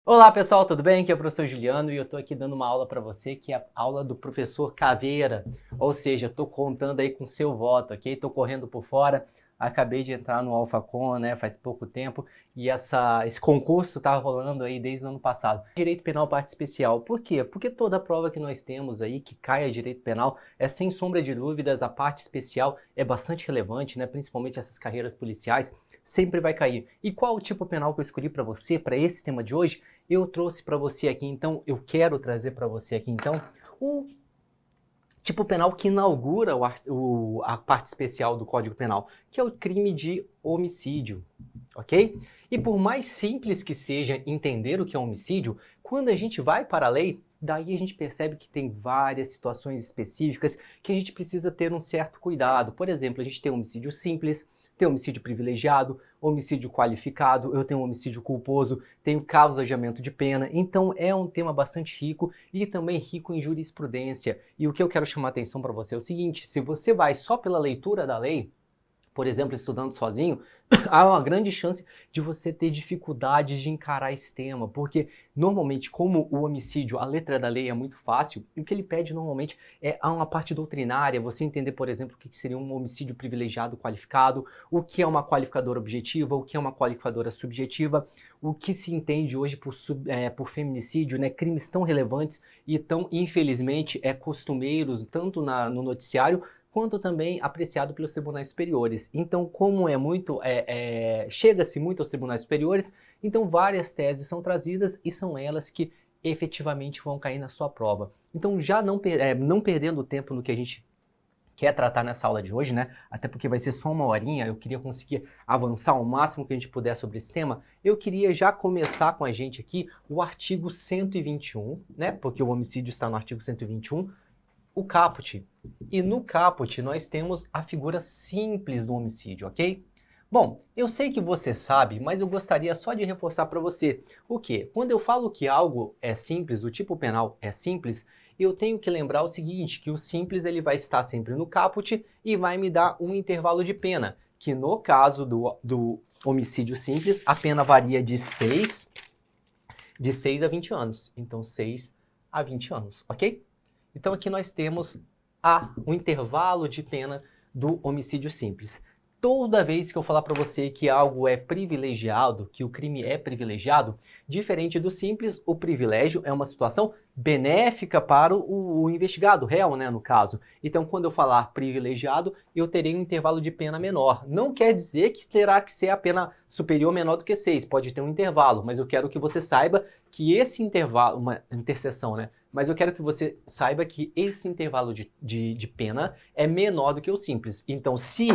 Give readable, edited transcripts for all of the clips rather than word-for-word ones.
Olá pessoal, tudo bem? Aqui é o professor Juliano e eu estou aqui dando uma aula para você que é a aula do professor Caveira. Ou seja, estou contando aí com seu voto, ok? Estou correndo por fora, acabei de entrar no AlphaCon, né, faz pouco tempo e esse concurso está rolando aí desde o ano passado. Direito Penal Parte Especial. Por quê? Porque toda prova que nós temos aí que cai a Direito Penal é sem sombra de dúvidas, a parte especial é bastante relevante, né? Principalmente essas carreiras policiais, sempre vai cair. E qual o tipo penal que eu escolhi para você, para esse tema de hoje? Eu trouxe para você aqui, então, eu quero trazer para você aqui, então, o tipo penal que inaugura a parte especial do Código Penal, que é o crime de homicídio, ok? E por mais simples que seja entender o que é um homicídio, quando a gente vai para a lei, daí a gente percebe que tem várias situações específicas que a gente precisa ter um certo cuidado. Por exemplo, a gente tem homicídio simples, tem homicídio privilegiado, homicídio qualificado, eu tenho homicídio culposo, tenho causa-adiamento de pena. Então é um tema bastante rico e também rico em jurisprudência. E o que eu quero chamar a atenção para você é o seguinte: se você vai só pela leitura da lei, por exemplo, estudando sozinho, há uma grande chance de você ter dificuldades de encarar esse tema, porque normalmente, como o homicídio, a letra da lei é muito fácil, o que ele pede normalmente é uma parte doutrinária, você entender, por exemplo, o que seria um homicídio privilegiado qualificado, o que é uma qualificadora objetiva, o que é uma qualificadora subjetiva, o que se entende hoje por feminicídio, né, crimes tão relevantes e tão, infelizmente, costumeiros, tanto no noticiário, quanto também apreciado pelos tribunais superiores. Então, como chega-se muito aos tribunais superiores, então várias teses são trazidas e são elas que efetivamente vão cair na sua prova. Então, já não perdendo tempo no que a gente quer tratar nessa aula de hoje, né? Até porque vai ser só uma horinha, eu queria conseguir avançar o máximo que a gente puder sobre esse tema. Eu queria já começar com a gente aqui o artigo 121, né? Porque o homicídio está no artigo 121, o caput. E no caput nós temos a figura simples do homicídio, ok? Bom, eu sei que você sabe, mas eu gostaria só de reforçar para você o que? Quando eu falo que algo é simples, o tipo penal é simples, eu tenho que lembrar o seguinte, que o simples ele vai estar sempre no caput e vai me dar um intervalo de pena, que no caso do homicídio simples, a pena varia de 6 a 20 anos. Então, 6 a 20 anos, ok? Então aqui nós temos o intervalo de pena do homicídio simples. Toda vez que eu falar para você que algo é privilegiado, que o crime é privilegiado, diferente do simples, o privilégio é uma situação benéfica para o investigado, réu, né, no caso. Então, quando eu falar privilegiado, eu terei um intervalo de pena menor. Não quer dizer que terá que ser a pena superior ou menor do que 6, pode ter um intervalo, mas eu quero que você saiba que esse intervalo, uma interseção, né, mas eu quero que você saiba que esse intervalo de pena é menor do que o simples. Então, se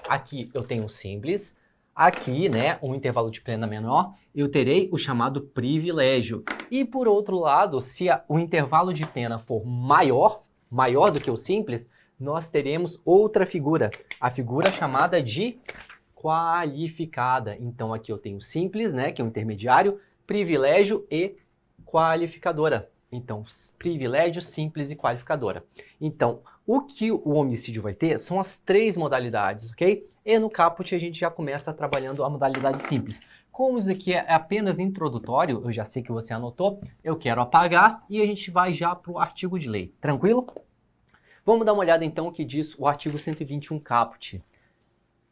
aqui eu tenho o simples, aqui, né, um intervalo de pena menor, eu terei o chamado privilégio. E por outro lado, se o intervalo de pena for maior do que o simples, nós teremos outra figura, a figura chamada de qualificada. Então aqui eu tenho simples, né, que é o intermediário, privilégio e qualificadora. Então, privilégio, simples e qualificadora. Então, o que o homicídio vai ter são as 3 modalidades, ok? E no caput a gente já começa trabalhando a modalidade simples. Como isso aqui é apenas introdutório, eu já sei que você anotou, eu quero apagar e a gente vai já para o artigo de lei. Tranquilo? Vamos dar uma olhada então o que diz o artigo 121 caput.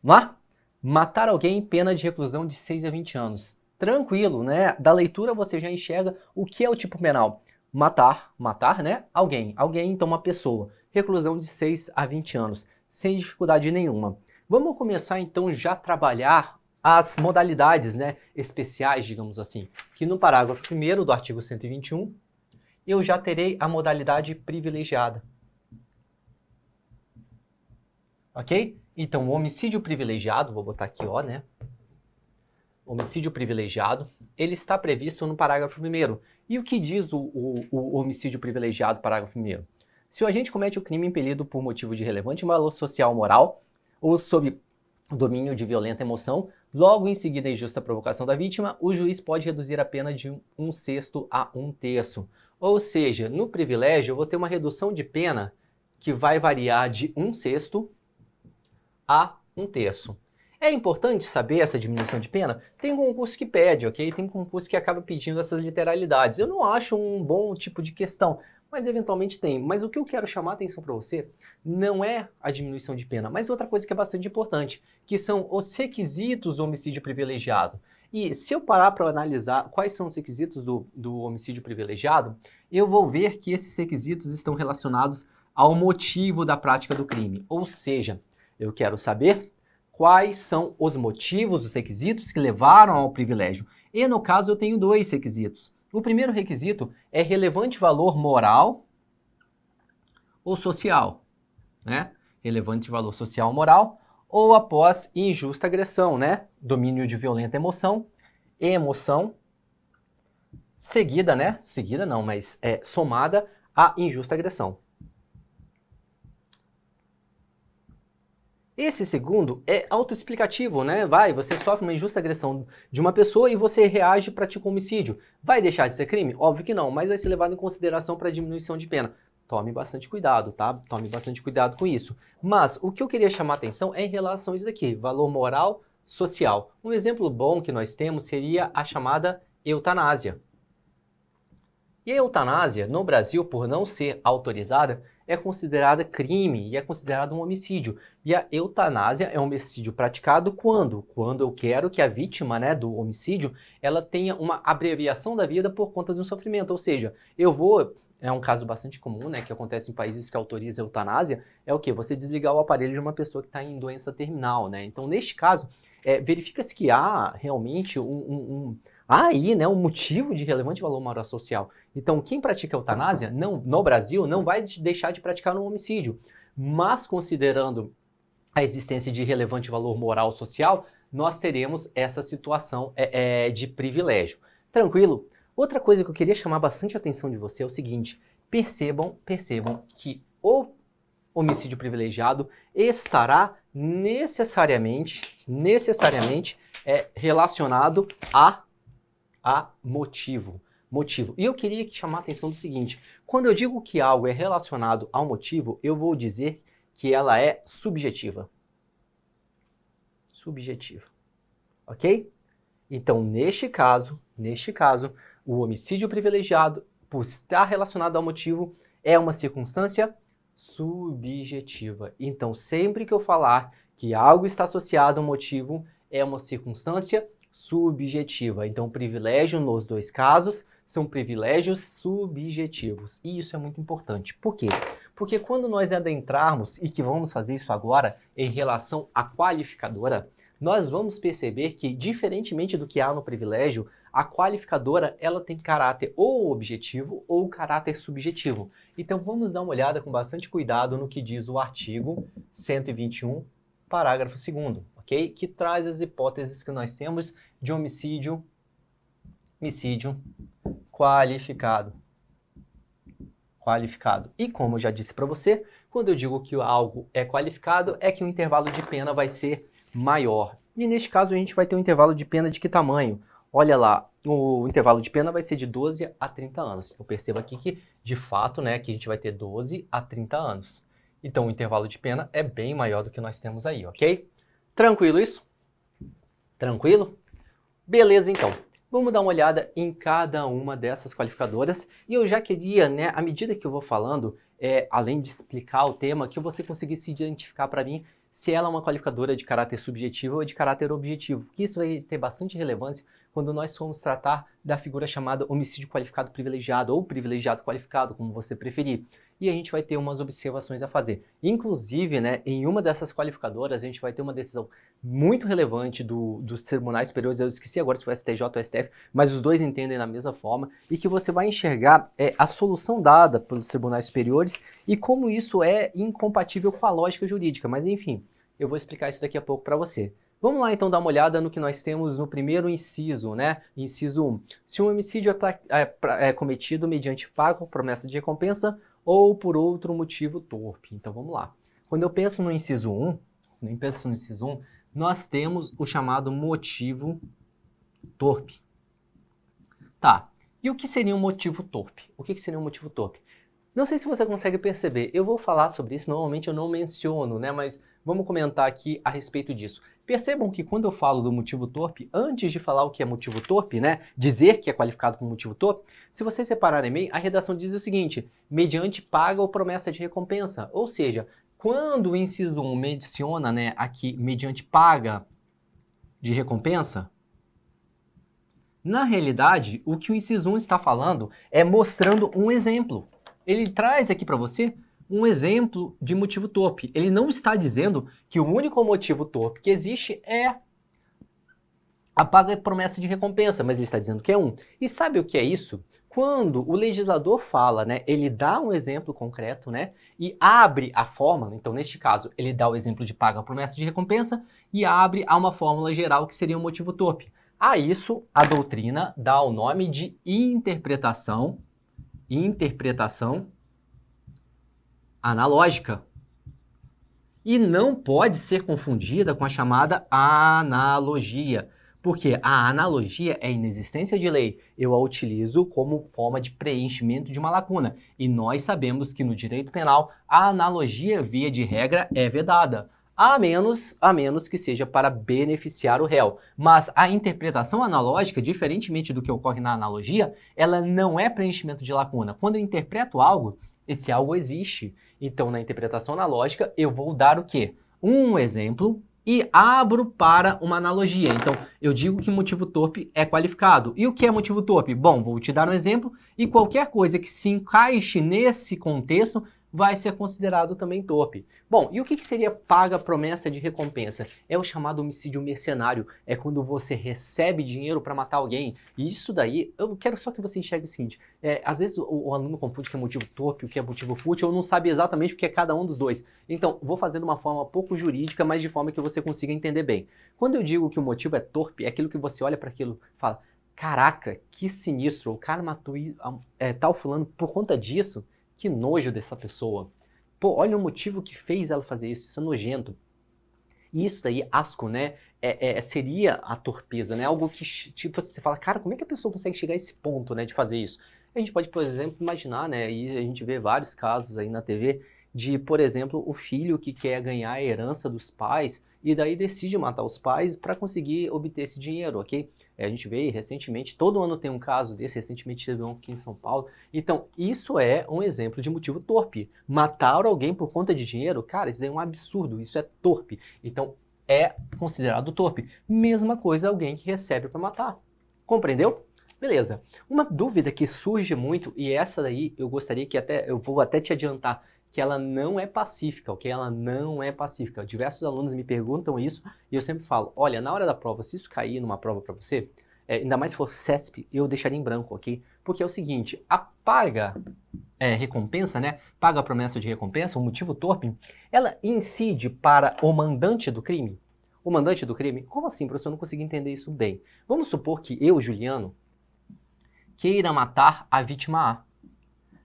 Vamos lá? Matar alguém, pena de reclusão de 6 a 20 anos. Tranquilo, né? Da leitura você já enxerga o que é o tipo penal. Matar, né? Alguém, então uma pessoa. Reclusão de 6 a 20 anos, sem dificuldade nenhuma. Vamos começar então já a trabalhar as modalidades, né, especiais, digamos assim. Que no parágrafo 1º do artigo 121, eu já terei a modalidade privilegiada. Ok? Então, o homicídio privilegiado, vou botar aqui, ó, né? Homicídio privilegiado, ele está previsto no parágrafo 1º. E o que diz o homicídio privilegiado, parágrafo 1º? Se o agente comete o crime impelido por motivo de relevante valor social ou moral, ou sob domínio de violenta emoção, logo em seguida a injusta provocação da vítima, o juiz pode reduzir a pena de 1/6 a 1/3. Ou seja, no privilégio eu vou ter uma redução de pena que vai variar de 1/6 a 1/3. É importante saber essa diminuição de pena? Tem concurso que pede, ok? Tem concurso que acaba pedindo essas literalidades. Eu não acho um bom tipo de questão, mas eventualmente tem. Mas o que eu quero chamar a atenção para você não é a diminuição de pena, mas outra coisa que é bastante importante, que são os requisitos do homicídio privilegiado. E se eu parar para analisar quais são os requisitos do homicídio privilegiado, eu vou ver que esses requisitos estão relacionados ao motivo da prática do crime. Ou seja, eu quero saber quais são os motivos, os requisitos que levaram ao privilégio. E no caso eu tenho dois requisitos. O primeiro requisito é relevante valor moral ou social, né? Relevante valor social ou moral, ou após injusta agressão, né? Domínio de violenta emoção, seguida, né? Seguida não, mas somada à injusta agressão. Esse segundo é autoexplicativo, né? Você sofre uma injusta agressão de uma pessoa e você reage e pratica um homicídio. Vai deixar de ser crime? Óbvio que não, mas vai ser levado em consideração para diminuição de pena. Tome bastante cuidado, tá? Tome bastante cuidado com isso. Mas o que eu queria chamar a atenção é em relação a isso daqui, valor moral, social. Um exemplo bom que nós temos seria a chamada eutanásia. E a eutanásia, no Brasil, por não ser autorizada, é considerada crime e é considerado um homicídio. E a eutanásia é um homicídio praticado quando? Quando eu quero que a vítima, né, do homicídio, ela tenha uma abreviação da vida por conta de um sofrimento. Ou seja, é um caso bastante comum, né, que acontece em países que autorizam a eutanásia, é o quê? Você desligar o aparelho de uma pessoa que está em doença terminal, né? Então, neste caso, verifica-se que há realmente há aí, né, um motivo de relevante valor moral social. Então, quem pratica eutanásia no Brasil não vai deixar de praticar um homicídio, mas considerando a existência de relevante valor moral social, nós teremos essa situação de privilégio. Tranquilo? Outra coisa que eu queria chamar bastante a atenção de você é o seguinte: percebam que o homicídio privilegiado estará necessariamente relacionado a motivo. E eu queria chamar a atenção do seguinte: quando eu digo que algo é relacionado ao motivo, eu vou dizer que ela é subjetiva. Subjetiva. Ok? Então, neste caso, o homicídio privilegiado, por estar relacionado ao motivo, é uma circunstância subjetiva. Então, sempre que eu falar que algo está associado ao motivo, é uma circunstância subjetiva. Então, privilégio nos dois casos são privilégios subjetivos. E isso é muito importante. Por quê? Porque quando nós adentrarmos, e que vamos fazer isso agora em relação à qualificadora, nós vamos perceber que, diferentemente do que há no privilégio, a qualificadora ela tem caráter ou objetivo ou caráter subjetivo. Então vamos dar uma olhada com bastante cuidado no que diz o artigo 121, parágrafo 2º, ok? Que traz as hipóteses que nós temos de homicídio qualificado. E como eu já disse para você, quando eu digo que algo é qualificado, é que o intervalo de pena vai ser maior. E neste caso a gente vai ter um intervalo de pena de que tamanho? Olha lá, o intervalo de pena vai ser de 12 a 30 anos. Eu percebo aqui que, de fato, né, que a gente vai ter 12 a 30 anos. Então o intervalo de pena é bem maior do que nós temos aí, ok? Tranquilo isso? Tranquilo? Beleza, então. Vamos dar uma olhada em cada uma dessas qualificadoras. E eu já queria, né, à medida que eu vou falando, além de explicar o tema, que você conseguisse identificar para mim se ela é uma qualificadora de caráter subjetivo ou de caráter objetivo. Porque isso vai ter bastante relevância quando nós formos tratar da figura chamada homicídio qualificado privilegiado ou privilegiado qualificado, como você preferir. E a gente vai ter umas observações a fazer. Inclusive, né, em uma dessas qualificadoras, a gente vai ter uma decisão muito relevante dos tribunais superiores, eu esqueci agora se foi STJ ou STF, mas os dois entendem da mesma forma, e que você vai enxergar a solução dada pelos tribunais superiores e como isso é incompatível com a lógica jurídica. Mas enfim, eu vou explicar isso daqui a pouco para você. Vamos lá então dar uma olhada no que nós temos no primeiro inciso, né? Inciso 1. Se um homicídio é cometido mediante pago, promessa de recompensa ou por outro motivo torpe. Então vamos lá. Quando eu penso no inciso 1, nós temos o chamado motivo torpe. Tá, e o que seria um motivo torpe? O que seria um motivo torpe? Não sei se você consegue perceber, eu vou falar sobre isso, normalmente eu não menciono, né? Mas Vamos comentar aqui a respeito disso. Percebam que quando eu falo do motivo torpe, antes de falar o que é motivo torpe, né, dizer que é qualificado como motivo torpe, se vocês separarem bem, a redação diz o seguinte: mediante paga ou promessa de recompensa. Ou seja, quando o inciso 1 menciona, né, aqui mediante paga de recompensa, na realidade, o que o inciso 1 está falando é mostrando um exemplo. Ele traz aqui para você um exemplo de motivo torpe. Ele não está dizendo que o único motivo torpe que existe é a paga e promessa de recompensa, mas ele está dizendo que é um. E sabe o que é isso? Quando o legislador fala, né, ele dá um exemplo concreto, né, e abre a fórmula, então neste caso ele dá o exemplo de paga, promessa de recompensa e abre a uma fórmula geral que seria um motivo torpe. A isso a doutrina dá o nome de interpretação analógica. E não pode ser confundida com a chamada analogia, porque a analogia é a inexistência de lei. Eu a utilizo como forma de preenchimento de uma lacuna. E nós sabemos que no direito penal a analogia, via de regra, é vedada. A menos que seja para beneficiar o réu. Mas a interpretação analógica, diferentemente do que ocorre na analogia, ela não é preenchimento de lacuna. Quando eu interpreto algo, esse algo existe. Então, na interpretação analógica, eu vou dar o quê? Um exemplo e abro para uma analogia. Então, eu digo que motivo torpe é qualificado. E o que é motivo torpe? Bom, vou te dar um exemplo e qualquer coisa que se encaixe nesse contexto vai ser considerado também torpe. Bom, e o que seria paga promessa de recompensa? É o chamado homicídio mercenário. É quando você recebe dinheiro para matar alguém. E isso daí, eu quero só que você enxergue o seguinte. Às vezes o aluno confunde o que é motivo torpe, o que é motivo fútil, ou não sabe exatamente o que é cada um dos dois. Então, vou fazer de uma forma pouco jurídica, mas de forma que você consiga entender bem. Quando eu digo que o motivo é torpe, é aquilo que você olha para aquilo e fala: caraca, que sinistro, o cara matou tal fulano por conta disso. Que nojo dessa pessoa. Pô, olha o motivo que fez ela fazer isso é nojento. E isso daí, asco, né? Seria a torpeza, né? Algo que, tipo, você fala, cara, como é que a pessoa consegue chegar a esse ponto, né, de fazer isso? A gente pode, por exemplo, imaginar, né? E a gente vê vários casos aí na TV de, por exemplo, o filho que quer ganhar a herança dos pais e daí decide matar os pais para conseguir obter esse dinheiro, ok? A gente vê recentemente, todo ano tem um caso desse, recentemente teve um aqui em São Paulo. Então, isso é um exemplo de motivo torpe. Matar alguém por conta de dinheiro, cara, isso é um absurdo, isso é torpe. Então, é considerado torpe. Mesma coisa alguém que recebe para matar. Compreendeu? Beleza. Uma dúvida que surge muito, e essa daí eu gostaria que eu vou até te adiantar, que ela não é pacífica, ok? Ela não é pacífica. Diversos alunos me perguntam isso e eu sempre falo, olha, na hora da prova, se isso cair numa prova para você, ainda mais se for CESP, eu deixaria em branco, ok? Porque é o seguinte, a paga recompensa, né? Paga promessa de recompensa, o motivo torpe, ela incide para o mandante do crime? O mandante do crime? Como assim, professor? Eu não consigo entender isso bem. Vamos supor que eu, Juliano, queira matar a vítima A.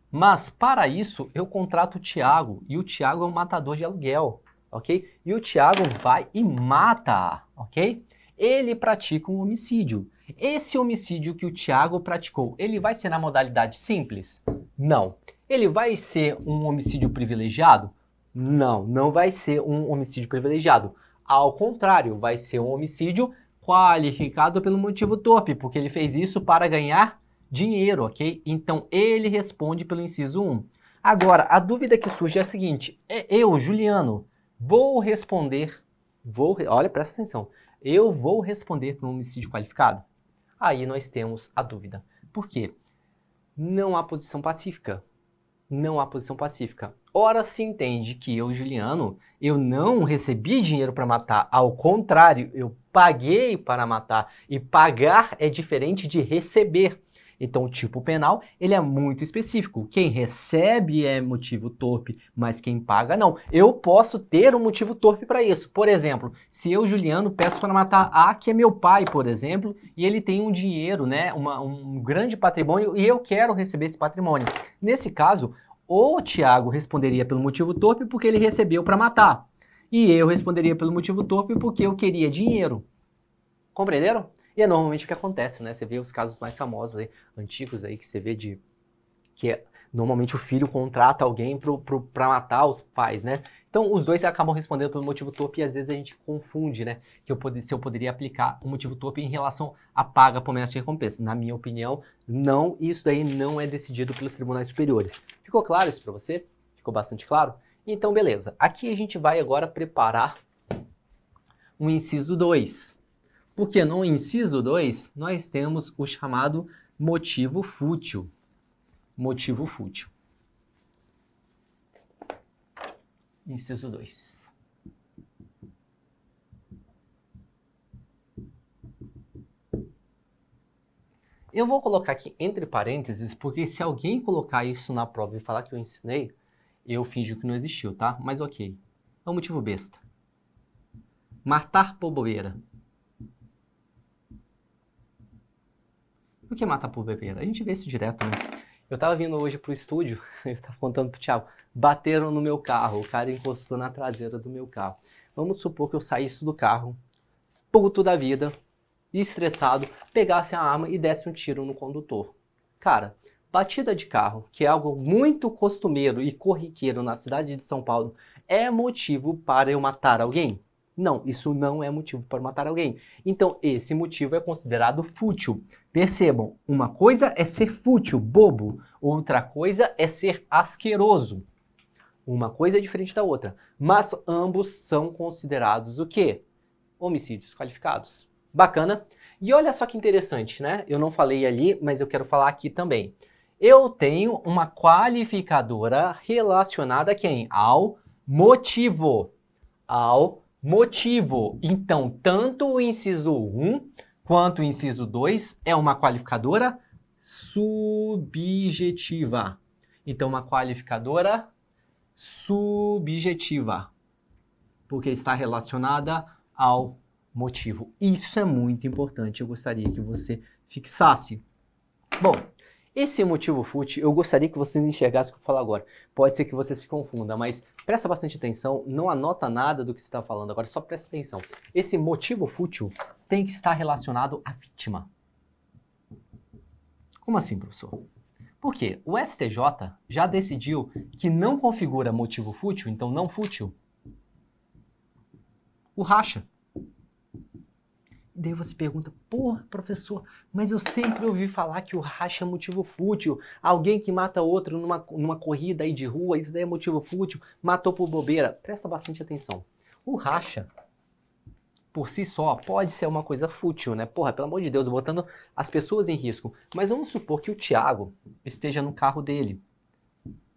Mas, para isso, eu contrato o Tiago, e o Tiago é um matador de aluguel, ok? E o Tiago vai e mata, ok? Ele pratica um homicídio. Esse homicídio que o Tiago praticou, ele vai ser na modalidade simples? Não. Ele vai ser um homicídio privilegiado? Não, não vai ser um homicídio privilegiado. Ao contrário, vai ser um homicídio qualificado pelo motivo torpe, porque ele fez isso para ganhar dinheiro, ok? Então, ele responde pelo inciso 1. Agora, a dúvida que surge é a seguinte. Eu, Juliano, vou responder... Olha, presta atenção. Eu vou responder por um homicídio qualificado? Aí nós temos a dúvida. Por quê? Não há posição pacífica. Não há posição pacífica. Ora, se entende que eu, Juliano, eu não recebi dinheiro para matar. Ao contrário, eu paguei para matar. E pagar é diferente de receber. Então, o tipo penal, ele é muito específico. Quem recebe é motivo torpe, mas quem paga não. Eu posso ter um motivo torpe para isso. Por exemplo, se eu, Juliano, peço para matar A, que é meu pai, por exemplo, e ele tem um dinheiro, né, um grande patrimônio, e eu quero receber esse patrimônio. Nesse caso, o Tiago responderia pelo motivo torpe porque ele recebeu para matar. E eu responderia pelo motivo torpe porque eu queria dinheiro. Compreenderam? E é normalmente o que acontece, né? Você vê os casos mais famosos aí, antigos aí, que você vê Normalmente o filho contrata alguém para matar os pais, né? Então os dois acabam respondendo pelo motivo torpe e às vezes a gente confunde, né? Se eu poderia aplicar o motivo torpe em relação à paga, promessa e recompensa. Na minha opinião, não, isso daí não é decidido pelos tribunais superiores. Ficou claro isso para você? Ficou bastante claro? Então beleza, aqui a gente vai agora preparar um inciso 2. Porque no inciso 2 nós temos o chamado motivo fútil. Motivo fútil. Inciso 2. Eu vou colocar aqui entre parênteses, porque se alguém colocar isso na prova e falar que eu ensinei, eu finjo que não existiu, tá? Mas ok. É um motivo besta. Matar por bobeira. O que é matar por bobeira? A gente vê isso direto, né? Eu tava vindo hoje pro estúdio, eu tava contando pro Thiago, bateram no meu carro, o cara encostou na traseira do meu carro. Vamos supor que eu saísse do carro, puto da vida, estressado, pegasse a arma e desse um tiro no condutor. Cara, batida de carro, que é algo muito costumeiro e corriqueiro na cidade de São Paulo, é motivo para eu matar alguém? Não, isso não é motivo para matar alguém. Então, esse motivo é considerado fútil. Percebam, uma coisa é ser fútil, bobo, outra coisa é ser asqueroso. Uma coisa é diferente da outra, mas ambos são considerados o quê? Homicídios qualificados. Bacana? E olha só que interessante, né? Eu não falei ali, mas eu quero falar aqui também. Eu tenho uma qualificadora relacionada a quem? Ao motivo. Ao motivo. Então, tanto o inciso 1 quanto o inciso 2 é uma qualificadora subjetiva. Então, uma qualificadora subjetiva, porque está relacionada ao motivo. Isso é muito importante, eu gostaria que você fixasse. Bom, esse motivo fútil, eu gostaria que vocês enxergassem o que eu falo agora. Pode ser que você se confunda, mas presta bastante atenção, não anota nada do que você está falando agora, só presta atenção. Esse motivo fútil tem que estar relacionado à vítima. Como assim, professor? Porque o STJ já decidiu que não configura motivo fútil, então não fútil, o racha. Daí você pergunta, porra, professor, mas eu sempre ouvi falar que o racha é motivo fútil. Alguém que mata outro numa corrida aí de rua, isso daí é motivo fútil, matou por bobeira. Presta bastante atenção. O racha, por si só, pode ser uma coisa fútil, né? Porra, pelo amor de Deus, botando as pessoas em risco. Mas vamos supor que o Thiago esteja no carro dele,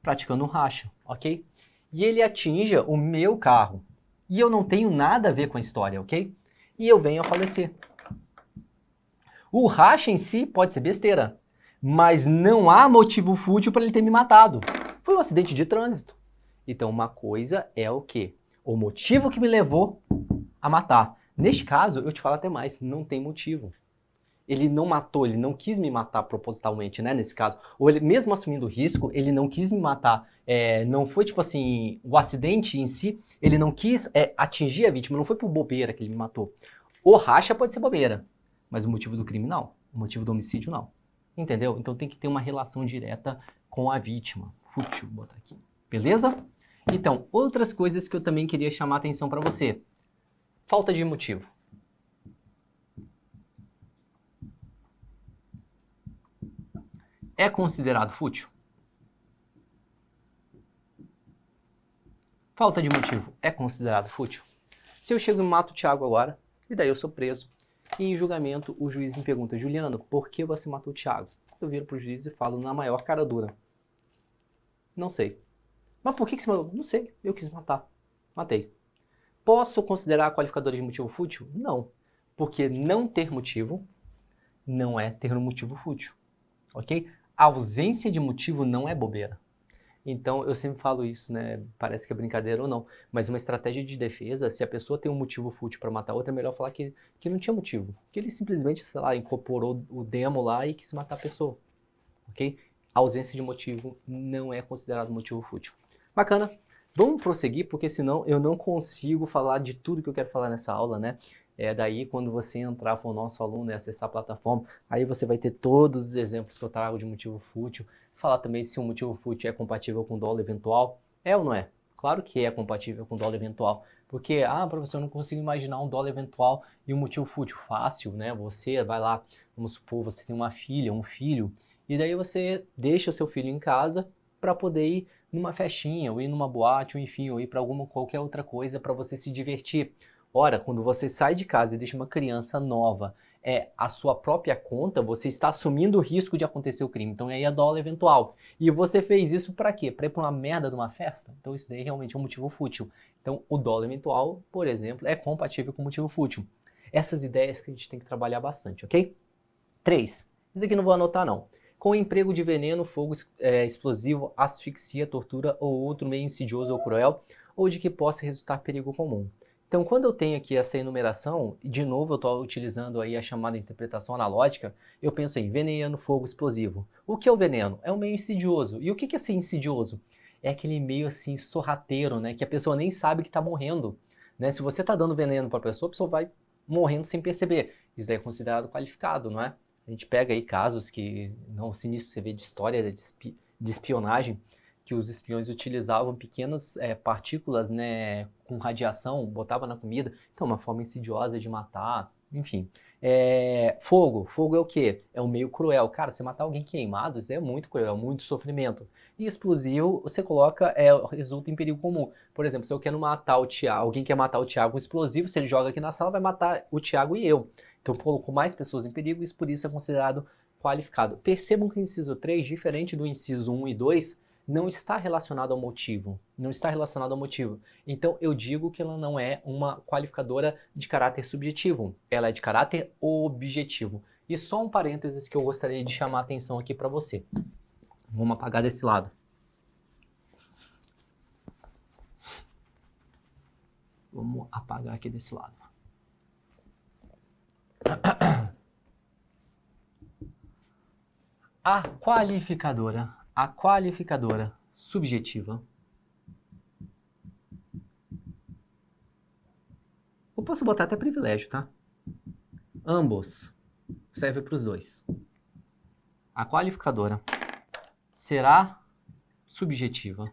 praticando um racha, ok? E ele atinja o meu carro. E eu não tenho nada a ver com a história, ok? E eu venho a falecer. O racha em si pode ser besteira, mas não há motivo fútil para ele ter me matado. Foi um acidente de trânsito. Então uma coisa é o quê? O motivo que me levou a matar. Neste caso, eu te falo até mais, não tem motivo. Ele não matou, ele não quis me matar propositalmente, né, nesse caso. Ou ele, mesmo assumindo o risco, ele não quis me matar. Não foi tipo assim, o acidente em si, ele não quis atingir a vítima, não foi por bobeira que ele me matou. O racha pode ser bobeira, mas o motivo do crime não. O motivo do homicídio não. Entendeu? Então tem que ter uma relação direta com a vítima. Fútil, vou botar aqui. Beleza? Então, outras coisas que eu também queria chamar a atenção para você. Falta de motivo. É considerado fútil? Falta de motivo é considerado fútil? Se eu chego e mato o Thiago agora, e daí eu sou preso, e em julgamento o juiz me pergunta, Juliano, por que você matou o Thiago? Eu viro pro juiz e falo na maior cara dura. Não sei. Mas por que você matou? Não sei, eu quis matar. Matei. Posso considerar a qualificadora de motivo fútil? Não. Porque não ter motivo não é ter um motivo fútil. Ok? A ausência de motivo não é bobeira. Então, eu sempre falo isso, né? Parece que é brincadeira ou não. Mas uma estratégia de defesa, se a pessoa tem um motivo fútil para matar outra, é melhor falar que não tinha motivo. Que ele simplesmente, sei lá, incorporou o demo lá e quis matar a pessoa. Ok? A ausência de motivo não é considerado motivo fútil. Bacana. Vamos prosseguir, porque senão eu não consigo falar de tudo que eu quero falar nessa aula, né? Daí, quando você entrar, for o nosso aluno e acessar a plataforma, aí você vai ter todos os exemplos que eu trago de motivo fútil, Falar também se o motivo fútil é compatível com dolo eventual. É ou não é? Claro que é compatível com dolo eventual. Porque, professor, eu não consigo imaginar um dolo eventual e um motivo fútil. Fácil, né? Você vai lá, vamos supor, você tem uma filha, um filho, e daí você deixa o seu filho em casa para poder ir numa festinha, ou ir numa boate, ou enfim, ou ir para qualquer outra coisa para você se divertir. Ora, quando você sai de casa e deixa uma criança nova a sua própria conta, você está assumindo o risco de acontecer o crime. Então aí é dolo eventual. E você fez isso para quê? Para ir para uma merda de uma festa? Então isso daí realmente é um motivo fútil. Então o dolo eventual, por exemplo, é compatível com o motivo fútil. Essas ideias que a gente tem que trabalhar bastante, ok? 3. Isso aqui não vou anotar não. Com o emprego de veneno, fogo explosivo, asfixia, tortura ou outro meio insidioso ou cruel, ou de que possa resultar perigo comum. Então, quando eu tenho aqui essa enumeração, de novo eu estou utilizando aí a chamada interpretação analógica, eu penso em veneno, fogo, explosivo. O que é o veneno? É um meio insidioso. E o que é ser insidioso? É aquele meio assim sorrateiro, né? Que a pessoa nem sabe que está morrendo. Né? Se você está dando veneno para a pessoa vai morrendo sem perceber. Isso daí é considerado qualificado, não é? A gente pega aí casos que, não sinistro, você vê de história de espionagem, que os espiões utilizavam pequenas partículas, né, com radiação, botava na comida. Então, uma forma insidiosa de matar, enfim. Fogo é o quê? É um meio cruel. Cara, você matar alguém queimado, isso é muito cruel, muito sofrimento. E explosivo, você coloca, resulta em perigo comum. Por exemplo, se eu quero matar o Tiago, alguém quer matar o Tiago com explosivo, se ele joga aqui na sala, vai matar o Tiago e eu. Então, colocou mais pessoas em perigo e por isso é considerado qualificado. Percebam que o inciso 3, diferente do inciso 1 e 2, não está relacionado ao motivo. Não está relacionado ao motivo. Então, eu digo que ela não é uma qualificadora de caráter subjetivo. Ela é de caráter objetivo. E só um parênteses que eu gostaria de chamar a atenção aqui para você. Vamos apagar desse lado. Vamos apagar aqui desse lado. A qualificadora subjetiva. Eu posso botar até privilégio, tá? Ambos. Serve para os dois. A qualificadora será subjetiva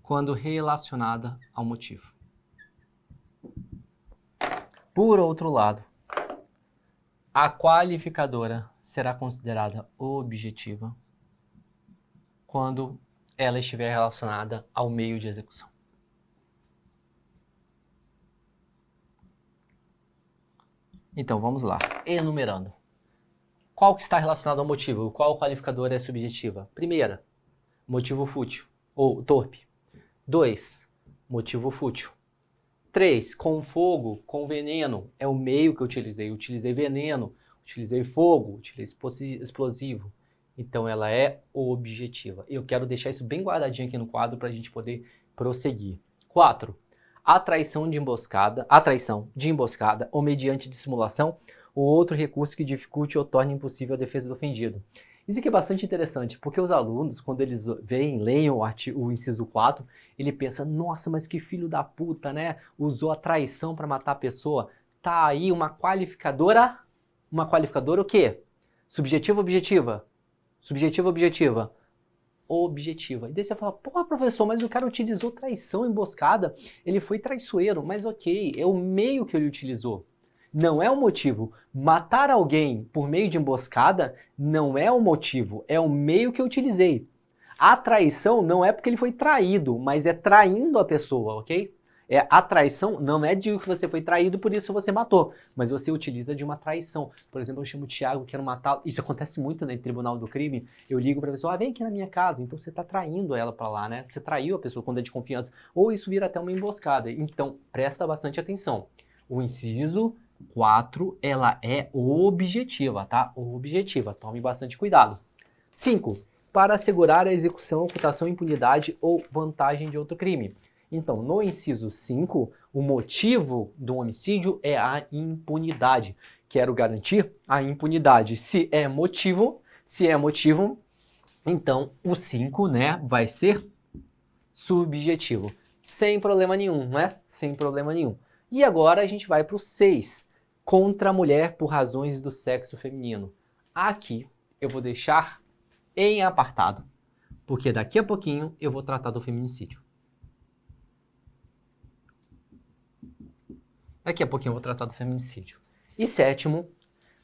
quando relacionada ao motivo. Por outro lado, a qualificadora será considerada objetiva quando ela estiver relacionada ao meio de execução. Então, vamos lá. Enumerando. Qual que está relacionado ao motivo? Qual qualificadora é subjetiva? Primeira, motivo fútil ou torpe. 2, motivo fútil. 3, com fogo, com veneno, é o meio que eu utilizei. Eu utilizei veneno, utilizei fogo, utilizei explosivo. Então ela é objetiva. Eu quero deixar isso bem guardadinho aqui no quadro para a gente poder prosseguir. 4, atraição de emboscada ou mediante dissimulação ou outro recurso que dificulte ou torne impossível a defesa do ofendido. Isso aqui é bastante interessante, porque os alunos, quando eles leem o inciso 4, ele pensa, nossa, mas que filho da puta, né? Usou a traição para matar a pessoa. Tá aí uma qualificadora o quê? Subjetiva ou objetiva? Subjetiva ou objetiva? Objetiva. E daí você fala, porra, professor, mas o cara utilizou traição, emboscada, ele foi traiçoeiro, mas ok, é o meio que ele utilizou. Não é o motivo. Matar alguém por meio de emboscada não é o motivo, é o meio que eu utilizei. A traição não é porque ele foi traído, mas é traindo a pessoa, ok? A traição não é de que você foi traído, por isso você matou, mas você utiliza de uma traição. Por exemplo, eu chamo o Thiago, quero matá-lo. Isso acontece muito, né, em tribunal do crime. Eu ligo para a pessoa, vem aqui na minha casa. Então você está traindo ela para lá, né? Você traiu a pessoa quando é de confiança. Ou isso vira até uma emboscada. Então, presta bastante atenção. O inciso 4, ela é objetiva, tá? Objetiva, tome bastante cuidado. 5, para assegurar a execução, ocultação, impunidade ou vantagem de outro crime. Então, no inciso 5, o motivo do homicídio é a impunidade. Quero garantir a impunidade. Se é motivo, então o 5, né, vai ser subjetivo. Sem problema nenhum, né? Sem problema nenhum. E agora a gente vai para o 6, contra a mulher por razões do sexo feminino. Aqui eu vou deixar em apartado, porque daqui a pouquinho eu vou tratar do feminicídio. Daqui a pouquinho eu vou tratar do feminicídio. E sétimo,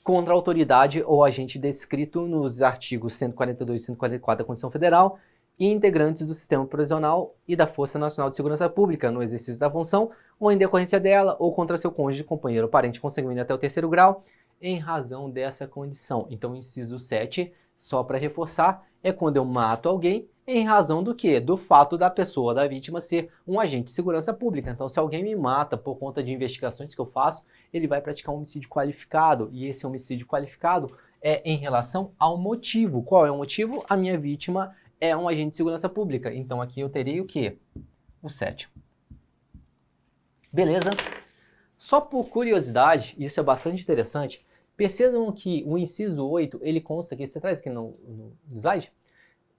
contra a autoridade ou agente descrito nos artigos 142 e 144 da Constituição Federal e integrantes do Sistema Prisional e da Força Nacional de Segurança Pública no exercício da função ou em decorrência dela ou contra seu cônjuge, companheiro ou parente consanguíneo até o terceiro grau, em razão dessa condição. Então, o inciso 7, só para reforçar, é quando eu mato alguém em razão do quê? Do fato da pessoa, da vítima, ser um agente de segurança pública. Então, se alguém me mata por conta de investigações que eu faço, ele vai praticar um homicídio qualificado. E esse homicídio qualificado é em relação ao motivo. Qual é o motivo? A minha vítima é um agente de segurança pública. Então, aqui eu teria o quê? O 7. Beleza? Só por curiosidade, isso é bastante interessante, percebam que o inciso 8, ele consta aqui, você traz aqui no slide?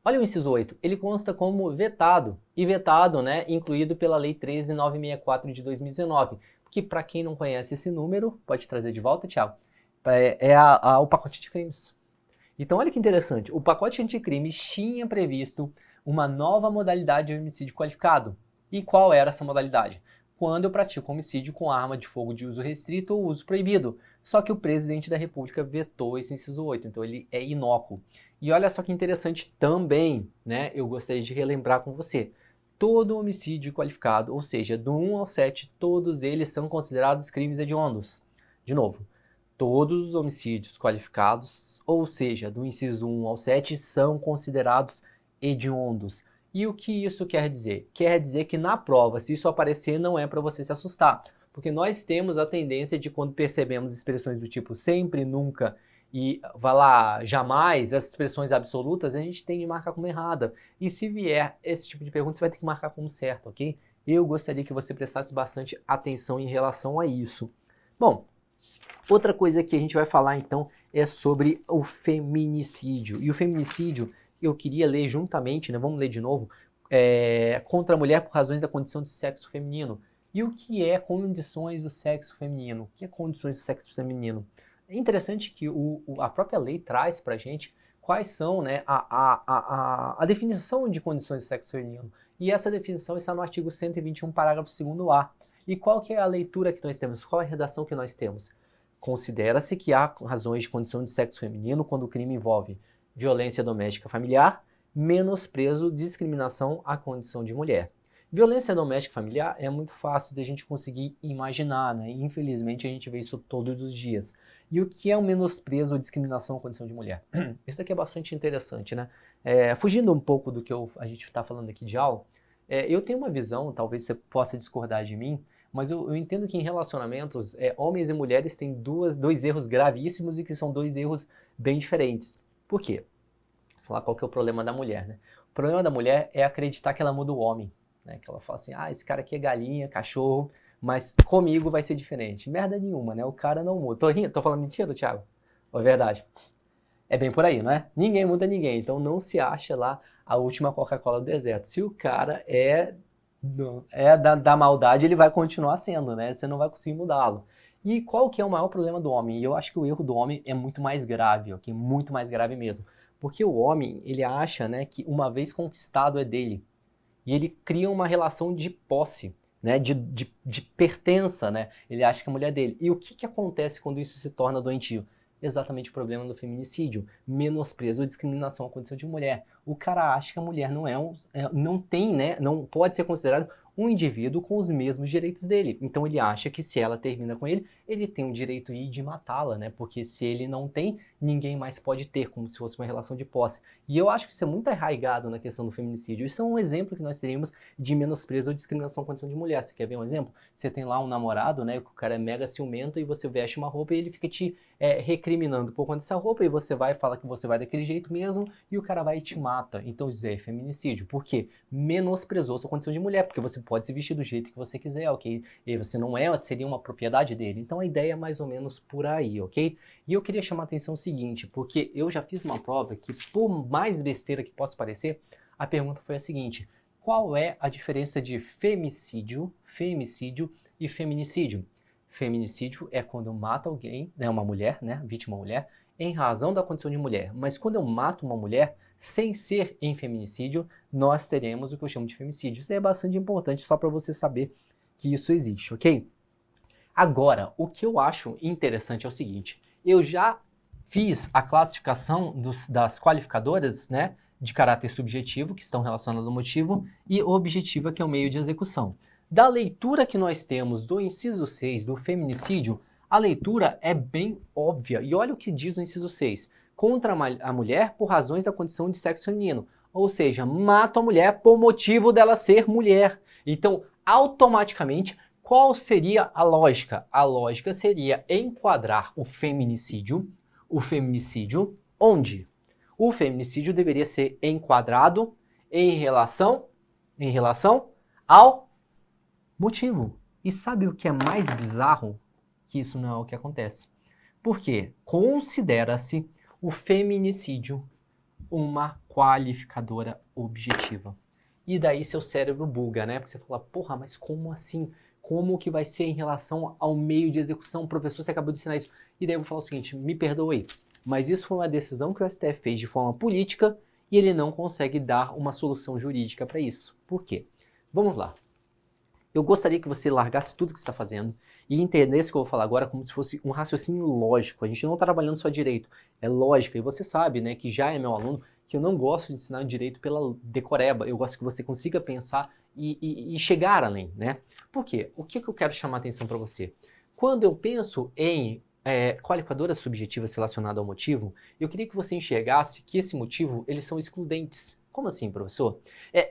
Olha o inciso 8, ele consta como vetado, e vetado, né, incluído pela Lei 13.964 de 2019, que para quem não conhece esse número, pode trazer de volta, Thiago, é o pacote de crimes. Então olha que interessante, o pacote anticrimes tinha previsto uma nova modalidade de homicídio qualificado. E qual era essa modalidade? Quando eu pratico homicídio com arma de fogo de uso restrito ou uso proibido. Só que o presidente da República vetou esse inciso 8, então ele é inócuo. E olha só que interessante também, né? Eu gostaria de relembrar com você. Todo homicídio qualificado, ou seja, do 1 ao 7, todos eles são considerados crimes hediondos. De novo, todos os homicídios qualificados, ou seja, do inciso 1 ao 7, são considerados hediondos. E o que isso quer dizer? Quer dizer que na prova, se isso aparecer, não é para você se assustar. Porque nós temos a tendência de, quando percebemos expressões do tipo sempre, nunca e vai lá, jamais, essas expressões absolutas, a gente tem de marcar como errada. E se vier esse tipo de pergunta, você vai ter que marcar como certo, ok? Eu gostaria que você prestasse bastante atenção em relação a isso. Bom, outra coisa que a gente vai falar então é sobre o feminicídio. E o feminicídio, eu queria ler juntamente, né? Vamos ler de novo, contra a mulher por razões da condição de sexo feminino. E o que é condições do sexo feminino? O que é condições do sexo feminino? É interessante que a própria lei traz para a gente quais são, né, a definição de condições do sexo feminino. E essa definição está no artigo 121, parágrafo 2º-A. E qual que é a leitura que nós temos? Qual é a redação que nós temos? Considera-se que há razões de condição de sexo feminino quando o crime envolve violência doméstica familiar, menosprezo, discriminação à condição de mulher. Violência doméstica familiar é muito fácil de a gente conseguir imaginar, né? Infelizmente a gente vê isso todos os dias. E o que é o menosprezo ou discriminação à condição de mulher? Isso daqui é bastante interessante, né? Fugindo um pouco do que a gente está falando aqui de aula, eu tenho uma visão, talvez você possa discordar de mim, mas eu entendo que em relacionamentos, homens e mulheres têm dois erros gravíssimos e que são dois erros bem diferentes. Por quê? Vou falar qual que é o problema da mulher, né? O problema da mulher é acreditar que ela muda o homem, né? Que ela fala assim, esse cara aqui é galinha, cachorro, mas comigo vai ser diferente. Merda nenhuma, né? O cara não muda. Tô falando mentira, Thiago? Ou é verdade? É bem por aí, não é? Ninguém muda ninguém, então não se acha lá a última Coca-Cola do deserto. Se o cara da maldade, ele vai continuar sendo, né? Você não vai conseguir mudá-lo. E qual que é o maior problema do homem? E eu acho que o erro do homem é muito mais grave, ok? Muito mais grave mesmo. Porque o homem, ele acha, né, que uma vez conquistado é dele. E ele cria uma relação de posse, né, de pertença, né? Ele acha que a mulher é dele. E o que acontece quando isso se torna doentio? Exatamente o problema do feminicídio, menosprezo ou discriminação à condição de mulher. O cara acha que a mulher não tem, né, não pode ser considerado um indivíduo com os mesmos direitos dele. Então ele acha que se ela termina com ele, ele tem o direito de matá-la, né? Porque se ele não tem, ninguém mais pode ter, como se fosse uma relação de posse. E eu acho que isso é muito arraigado na questão do feminicídio. Isso é um exemplo que nós teríamos de menosprezo ou discriminação à condição de mulher. Você quer ver um exemplo? Você tem lá um namorado, né? O cara é mega ciumento e você veste uma roupa e ele fica te recriminando por conta dessa roupa, e você vai falar que você vai daquele jeito mesmo, e o cara vai e te mata. Então isso é feminicídio. Por quê? Menosprezou sua condição de mulher, porque você pode se vestir do jeito que você quiser, ok? E você não seria uma propriedade dele. Então a ideia é mais ou menos por aí, ok? E eu queria chamar a atenção o seguinte, porque eu já fiz uma prova que, por mais besteira que possa parecer, a pergunta foi a seguinte: qual é a diferença de femicídio e feminicídio? Feminicídio é quando mata alguém, né, uma mulher, né, vítima mulher, em razão da condição de mulher. Mas quando eu mato uma mulher sem ser em feminicídio, nós teremos o que eu chamo de femicídio. Isso é bastante importante só para você saber que isso existe, ok? Agora, o que eu acho interessante é o seguinte, eu já fiz a classificação das qualificadoras, né, de caráter subjetivo, que estão relacionadas ao motivo, e objetiva, que é o meio de execução. Da leitura que nós temos do inciso 6 do feminicídio, a leitura é bem óbvia. E olha o que diz o inciso 6. Contra a mulher por razões da condição de sexo feminino. Ou seja, mato a mulher por motivo dela ser mulher. Então, automaticamente, qual seria a lógica? A lógica seria enquadrar o feminicídio onde? O feminicídio deveria ser enquadrado em relação ao motivo. E sabe o que é mais bizarro? Que isso não é o que acontece. Porque considera-se o feminicídio uma qualificadora objetiva. E daí seu cérebro buga, né? Porque você fala, porra, mas como assim? Como que vai ser em relação ao meio de execução? Professor, você acabou de ensinar isso. E daí eu vou falar o seguinte, me perdoe, mas isso foi uma decisão que o STF fez de forma política e ele não consegue dar uma solução jurídica para isso. Por quê? Vamos lá. Eu gostaria que você largasse tudo que você está fazendo e entendesse o que eu vou falar agora como se fosse um raciocínio lógico. A gente não está trabalhando só direito, é lógica. E você sabe, né, que já é meu aluno, que eu não gosto de ensinar direito pela decoreba. Eu gosto que você consiga pensar e chegar além, né? Por quê? O que eu quero chamar a atenção para você? Quando eu penso em qualificadoras subjetivas relacionadas ao motivo, eu queria que você enxergasse que esse motivo, eles são excludentes. Como assim, professor?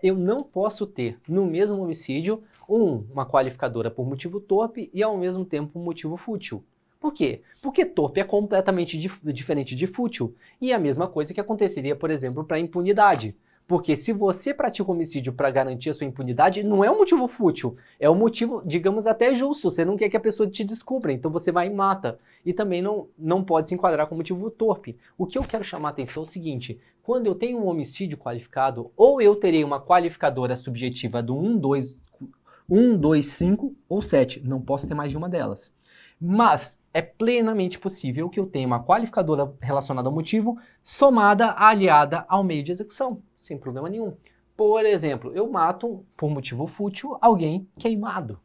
Eu não posso ter no mesmo homicídio uma qualificadora por motivo torpe e ao mesmo tempo um motivo fútil. Por quê? Porque torpe é completamente diferente de fútil. E é a mesma coisa que aconteceria, por exemplo, para impunidade. Porque se você pratica homicídio para garantir a sua impunidade, não é um motivo fútil, é um motivo, digamos, até justo. Você não quer que a pessoa te descubra, então você vai e mata. E também não pode se enquadrar como motivo torpe. O que eu quero chamar a atenção é o seguinte, quando eu tenho um homicídio qualificado, ou eu terei uma qualificadora subjetiva do 1, 2, 5 ou 7, não posso ter mais de uma delas. Mas é plenamente possível que eu tenha uma qualificadora relacionada ao motivo somada, aliada ao meio de execução, sem problema nenhum. Por exemplo, eu mato, por motivo fútil, alguém queimado,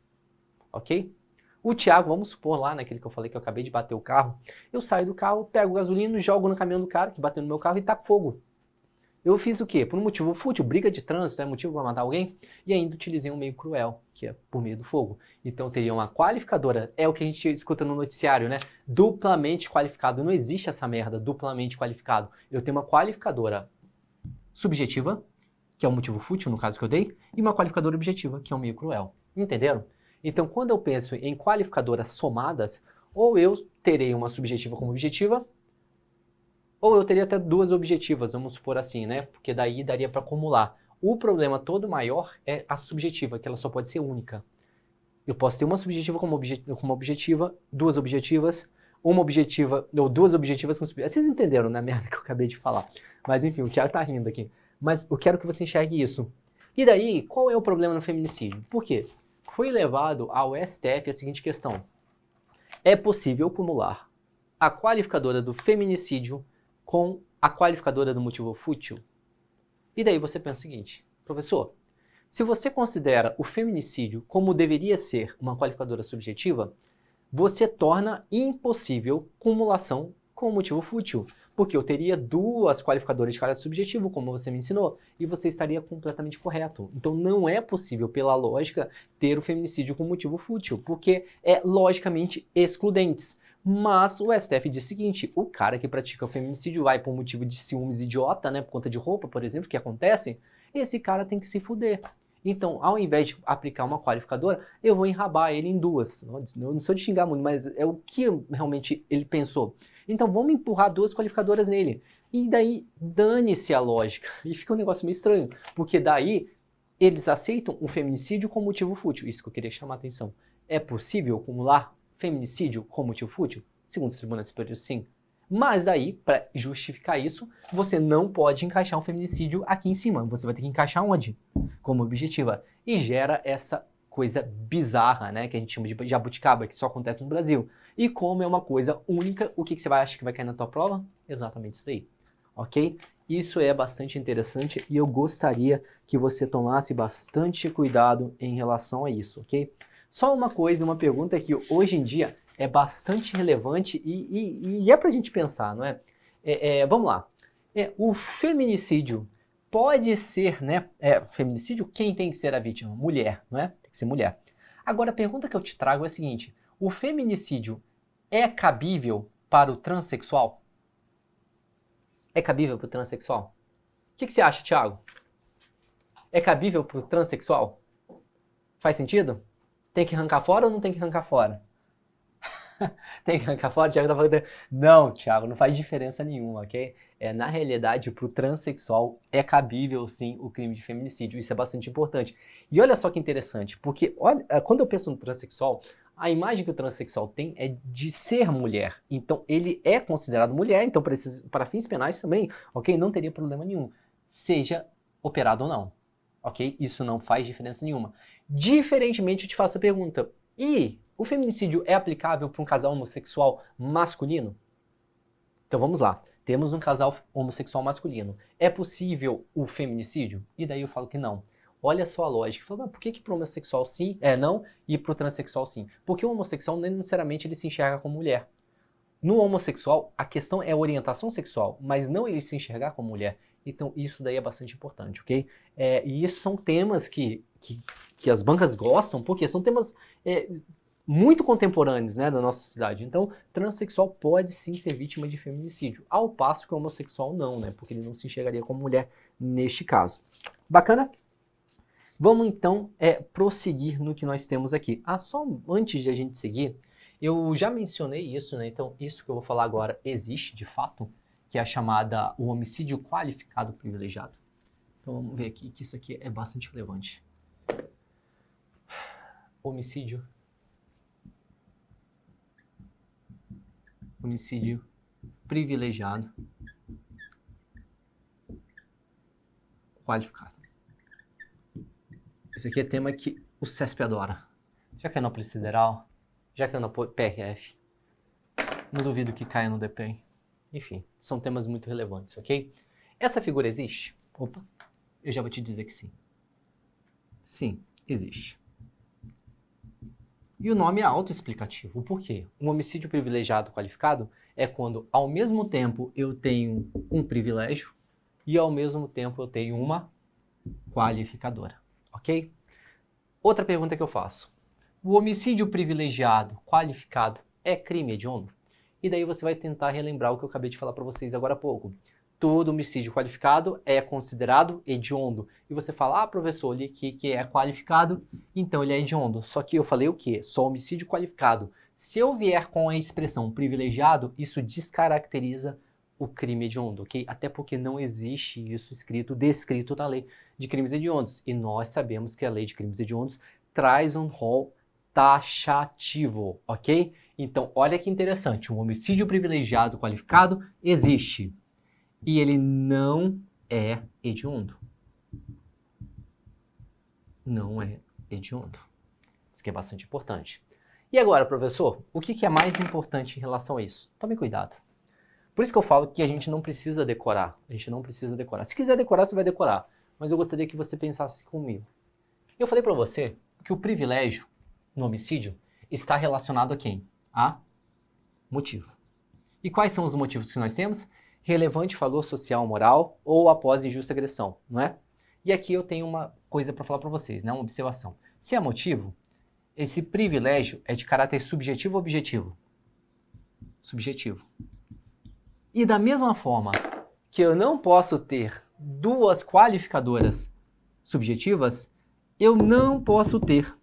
ok? O Thiago, vamos supor lá, naquele que eu falei que eu acabei de bater o carro, eu saio do carro, pego gasolina, jogo no caminhão do cara que bateu no meu carro e taco fogo. Eu fiz o quê? Por um motivo fútil, briga de trânsito, é motivo para matar alguém? E ainda utilizei um meio cruel, que é por meio do fogo. Então teria uma qualificadora, é o que a gente escuta no noticiário, né? Duplamente qualificado. Não existe essa merda, duplamente qualificado. Eu tenho uma qualificadora subjetiva, que é um motivo fútil, no caso que eu dei, e uma qualificadora objetiva, que é um meio cruel. Entenderam? Então quando eu penso em qualificadoras somadas, ou eu terei uma subjetiva como objetiva, ou eu teria até duas objetivas, vamos supor assim, né? Porque daí daria para acumular. O problema todo maior é a subjetiva, que ela só pode ser única. Eu posso ter uma subjetiva como objetiva, duas objetivas, uma objetiva, ou duas objetivas com subjetiva. Vocês entenderam, né? A merda que eu acabei de falar. Mas enfim, o Thiago tá rindo aqui. Mas eu quero que você enxergue isso. E daí, qual é o problema no feminicídio? Por quê? Foi levado ao STF a seguinte questão. É possível acumular a qualificadora do feminicídio com a qualificadora do motivo fútil? E daí você pensa o seguinte, professor, se você considera o feminicídio como deveria ser uma qualificadora subjetiva, você torna impossível cumulação com o motivo fútil, porque eu teria duas qualificadoras de caráter subjetivo, como você me ensinou, e você estaria completamente correto. Então não é possível, pela lógica, ter o feminicídio com motivo fútil, porque é logicamente excludentes. Mas o STF diz o seguinte, o cara que pratica o feminicídio vai por motivo de ciúmes idiota, né, por conta de roupa, por exemplo, que acontece, esse cara tem que se fuder. Então, ao invés de aplicar uma qualificadora, eu vou enrabar ele em duas. Eu não sou de xingar muito, mas é o que realmente ele pensou. Então, vamos empurrar duas qualificadoras nele. E daí, dane-se a lógica. E fica um negócio meio estranho, porque daí eles aceitam o feminicídio com motivo fútil. Isso que eu queria chamar a atenção. É possível acumular feminicídio com motivo fútil? Segundo os tribunais superiores, sim. Mas daí, para justificar isso, você não pode encaixar um feminicídio aqui em cima. Você vai ter que encaixar onde? Como objetiva. E gera essa coisa bizarra, né? Que a gente chama de jabuticaba, que só acontece no Brasil. E como é uma coisa única, o que você vai achar que vai cair na tua prova? Exatamente isso daí, ok? Isso é bastante interessante e eu gostaria que você tomasse bastante cuidado em relação a isso, ok? Só uma coisa, uma pergunta que hoje em dia é bastante relevante e é pra gente pensar, não é? Vamos lá. O feminicídio pode ser, né? Feminicídio, quem tem que ser a vítima? Mulher, não é? Tem que ser mulher. Agora, a pergunta que eu te trago é a seguinte: o feminicídio é cabível para o transexual? É cabível para o transexual? O que você acha, Thiago? É cabível para o transexual? Faz sentido? Tem que arrancar fora ou não tem que arrancar fora? Tem que arrancar fora? O Thiago tá falando... Não, Thiago, não faz diferença nenhuma, ok? Na realidade, para o transexual é cabível, sim, o crime de feminicídio. Isso é bastante importante. E olha só que interessante, porque olha, quando eu penso no transexual, a imagem que o transexual tem é de ser mulher. Então, ele é considerado mulher, então, para fins penais também, ok? Não teria problema nenhum, seja operado ou não, ok? Isso não faz diferença nenhuma. Diferentemente, eu te faço a pergunta, e o feminicídio é aplicável para um casal homossexual masculino? Então, vamos lá. Temos um casal homossexual masculino. É possível o feminicídio? E daí eu falo que não. Olha só a lógica. Fala, mas por que para o homossexual sim, não, e para o transexual sim? Porque o homossexual não necessariamente ele se enxerga como mulher. No homossexual, a questão é a orientação sexual, mas não ele se enxergar como mulher. Então, isso daí é bastante importante, ok? E isso são temas que as bancas gostam, porque são temas muito contemporâneos, né, da nossa sociedade. Então, transexual pode sim ser vítima de feminicídio, ao passo que o homossexual não, né, porque ele não se enxergaria como mulher neste caso. Bacana? Vamos então prosseguir no que nós temos aqui. Só antes de a gente seguir, eu já mencionei isso, né? Então isso que eu vou falar agora existe de fato, que é o homicídio qualificado privilegiado. Então vamos ver aqui que isso aqui é bastante relevante. Homicídio privilegiado qualificado. Esse aqui é tema que o CESP adora. Já que é na Polícia Federal, já que é na PRF, não duvido que caia no DPEM. Enfim, são temas muito relevantes, ok? Essa figura existe? Opa, eu já vou te dizer que sim. Sim, existe. E o nome é autoexplicativo. Por quê? Um homicídio privilegiado qualificado é quando, ao mesmo tempo, eu tenho um privilégio e, ao mesmo tempo, eu tenho uma qualificadora. Ok? Outra pergunta que eu faço. O homicídio privilegiado qualificado é crime hediondo? E daí você vai tentar relembrar o que eu acabei de falar para vocês agora há pouco. Todo homicídio qualificado é considerado hediondo. E você fala, professor, ele que é qualificado, então ele é hediondo. Só que eu falei o quê? Só homicídio qualificado. Se eu vier com a expressão privilegiado, isso descaracteriza o crime hediondo, ok? Até porque não existe isso descrito na lei de crimes hediondos. E nós sabemos que a lei de crimes hediondos traz um rol taxativo, ok? Então, olha que interessante, um homicídio privilegiado qualificado existe e ele não é hediondo. Não é hediondo. Isso aqui é bastante importante. E agora, professor, o que é mais importante em relação a isso? Tome cuidado. Por isso que eu falo que a gente não precisa decorar. A gente não precisa decorar. Se quiser decorar, você vai decorar. Mas eu gostaria que você pensasse comigo. Eu falei para você que o privilégio no homicídio está relacionado a quem? A motivo. E quais são os motivos que nós temos? Relevante valor social moral ou após injusta agressão, não é? E aqui eu tenho uma coisa para falar para vocês, né? Uma observação. Se é motivo, esse privilégio é de caráter subjetivo ou objetivo? Subjetivo. E da mesma forma que eu não posso ter duas qualificadoras subjetivas, eu não posso ter,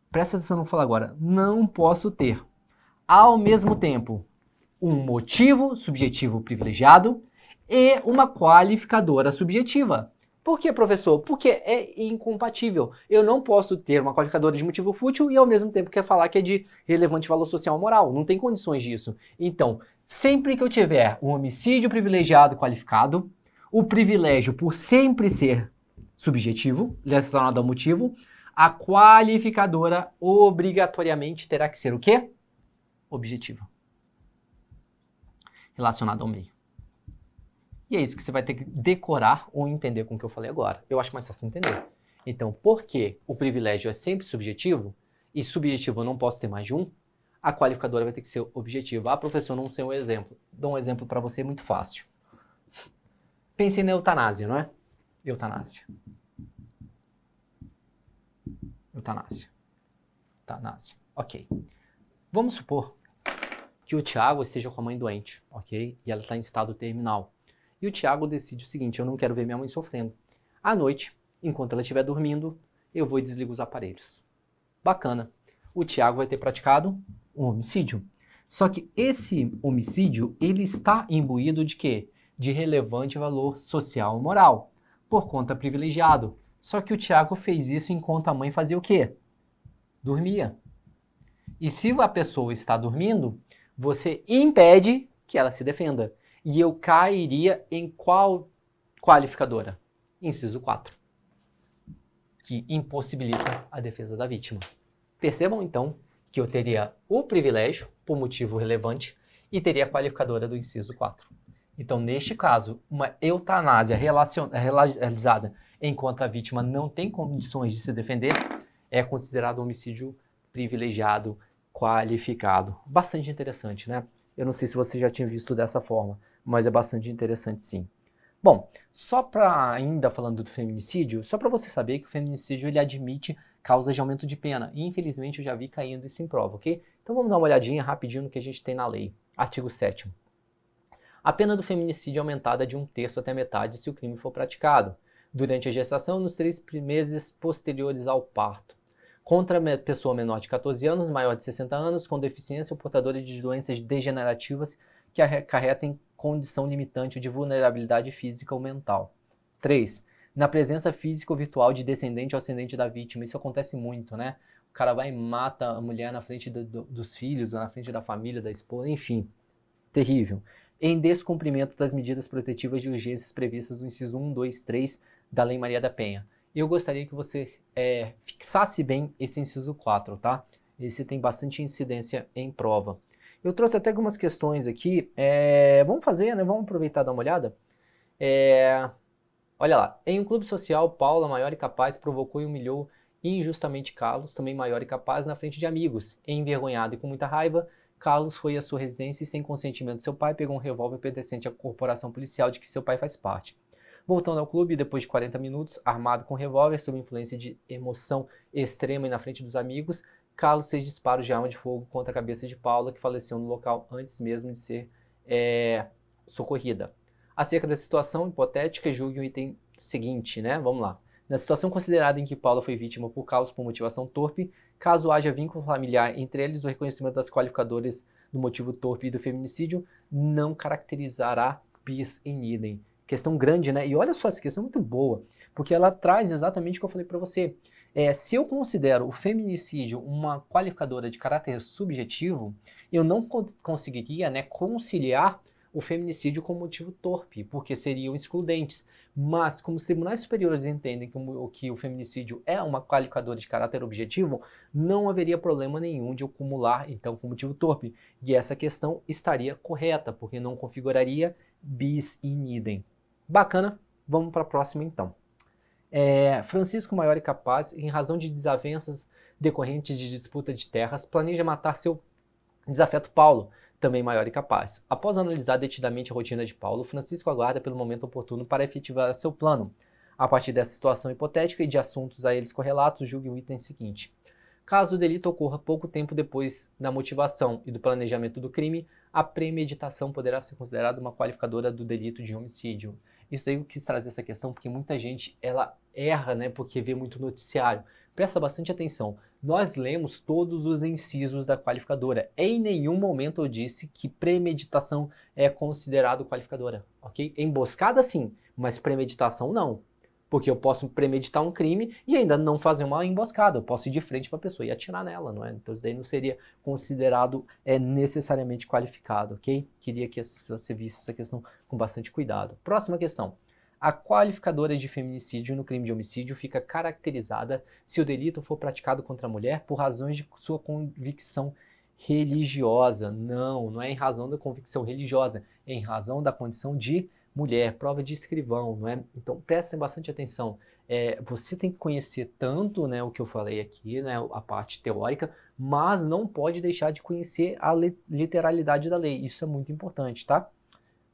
presta atenção no que eu vou falar agora, não posso ter, ao mesmo tempo, um motivo subjetivo privilegiado e uma qualificadora subjetiva. Por que, professor? Porque é incompatível. Eu não posso ter uma qualificadora de motivo fútil e ao mesmo tempo quer falar que é de relevante valor social ou moral. Não tem condições disso. Então, sempre que eu tiver um homicídio privilegiado qualificado, o privilégio por sempre ser subjetivo, relacionado ao motivo, A qualificadora obrigatoriamente terá que ser o quê? Objetiva. Relacionada ao meio. E é isso que você vai ter que decorar ou entender com o que eu falei agora. Eu acho mais fácil entender. Então, porque o privilégio é sempre subjetivo, e subjetivo eu não posso ter mais de um, a qualificadora vai ter que ser objetiva. Ah, professor, não sei um exemplo. Dou um exemplo para você muito fácil. Pense na eutanásia, não é? Eutanásia. Eutanásia. Eutanásia. Ok. Vamos supor que o Tiago esteja com a mãe doente, ok? E ela está em estado terminal. E o Tiago decide o seguinte: eu não quero ver minha mãe sofrendo. À noite, enquanto ela estiver dormindo, eu vou e desligo os aparelhos. Bacana. O Tiago vai ter praticado um homicídio. Só que esse homicídio, ele está imbuído de quê? De relevante valor social e moral, por conta privilegiado. Só que o Tiago fez isso enquanto a mãe fazia o quê? Dormia. E se a pessoa está dormindo, você impede que ela se defenda. E eu cairia em qual qualificadora? Inciso 4, que impossibilita a defesa da vítima. Percebam, então, que eu teria o privilégio, por motivo relevante, e teria a qualificadora do inciso 4. Então, neste caso, uma eutanásia realizada enquanto a vítima não tem condições de se defender, é considerado um homicídio privilegiado, qualificado. Bastante interessante, né? Eu não sei se você já tinha visto dessa forma, mas é bastante interessante sim. Bom, só para ainda falando do feminicídio, só para você saber que o feminicídio ele admite causas de aumento de pena. E infelizmente eu já vi caindo isso em prova, ok? Então vamos dar uma olhadinha rapidinho no que a gente tem na lei. Artigo 7º. A pena do feminicídio é aumentada de 1/3 até metade se o crime for praticado durante a gestação nos 3 meses posteriores ao parto. Contra a pessoa menor de 14 anos, maior de 60 anos, com deficiência ou portadora de doenças degenerativas que acarretem condição limitante de vulnerabilidade física ou mental. 3. Na presença física ou virtual de descendente ou ascendente da vítima. Isso acontece muito, né? O cara vai e mata a mulher na frente dos filhos, ou na frente da família, da esposa, enfim. Terrível. Em descumprimento das medidas protetivas de urgências previstas no inciso 1, 2, 3 da Lei Maria da Penha. Eu gostaria que você fixasse bem esse inciso 4, tá? Esse tem bastante incidência em prova. Eu trouxe até algumas questões aqui. Vamos fazer, né? Vamos aproveitar e dar uma olhada? Olha lá. Em um clube social, Paula, maior e capaz, provocou e humilhou injustamente Carlos, também maior e capaz, na frente de amigos. Envergonhado e com muita raiva, Carlos foi à sua residência e, sem consentimento de seu pai, pegou um revólver pertencente à corporação policial de que seu pai faz parte. Voltando ao clube, depois de 40 minutos, armado com revólver, sob influência de emoção extrema e na frente dos amigos, Carlos fez disparos de arma de fogo contra a cabeça de Paula, que faleceu no local antes mesmo de ser socorrida. Acerca da situação hipotética, julgue o item seguinte, né? Vamos lá. Na situação considerada em que Paula foi vítima por Carlos por motivação torpe, caso haja vínculo familiar entre eles, o reconhecimento das qualificadoras do motivo torpe e do feminicídio não caracterizará bis in idem. Questão grande, né? E olha só, essa questão é muito boa, porque ela traz exatamente o que eu falei para você. Se eu considero o feminicídio uma qualificadora de caráter subjetivo, eu não conseguiria, né, conciliar o feminicídio com motivo torpe, porque seriam excludentes. Mas, como os tribunais superiores entendem que o feminicídio é uma qualificadora de caráter objetivo, não haveria problema nenhum de eu acumular, então, com motivo torpe. E essa questão estaria correta, porque não configuraria bis in idem. Bacana, vamos para a próxima então. Francisco, maior e capaz, em razão de desavenças decorrentes de disputa de terras, planeja matar seu desafeto Paulo, também maior e capaz. Após analisar detidamente a rotina de Paulo, Francisco aguarda pelo momento oportuno para efetivar seu plano. A partir dessa situação hipotética e de assuntos a eles correlatos, julgue o item seguinte. Caso o delito ocorra pouco tempo depois da motivação e do planejamento do crime, a premeditação poderá ser considerada uma qualificadora do delito de homicídio. Isso aí eu quis trazer essa questão porque muita gente ela erra, né, porque vê muito noticiário. Presta bastante atenção. Nós lemos todos os incisos da qualificadora. Em nenhum momento eu disse que premeditação é considerado qualificadora, ok? Emboscada sim, mas premeditação não. Porque eu posso premeditar um crime e ainda não fazer uma emboscada. Eu posso ir de frente para a pessoa e atirar nela, não é? Então isso daí não seria considerado necessariamente qualificado, ok? Queria que você visse essa questão com bastante cuidado. Próxima questão. A qualificadora de feminicídio no crime de homicídio fica caracterizada se o delito for praticado contra a mulher por razões de sua convicção religiosa. Não é em razão da convicção religiosa, é em razão da condição de mulher, prova de escrivão, não é? Então prestem bastante atenção. Você tem que conhecer tanto, né, o que eu falei aqui, né, a parte teórica, mas não pode deixar de conhecer a literalidade da lei. Isso é muito importante, tá?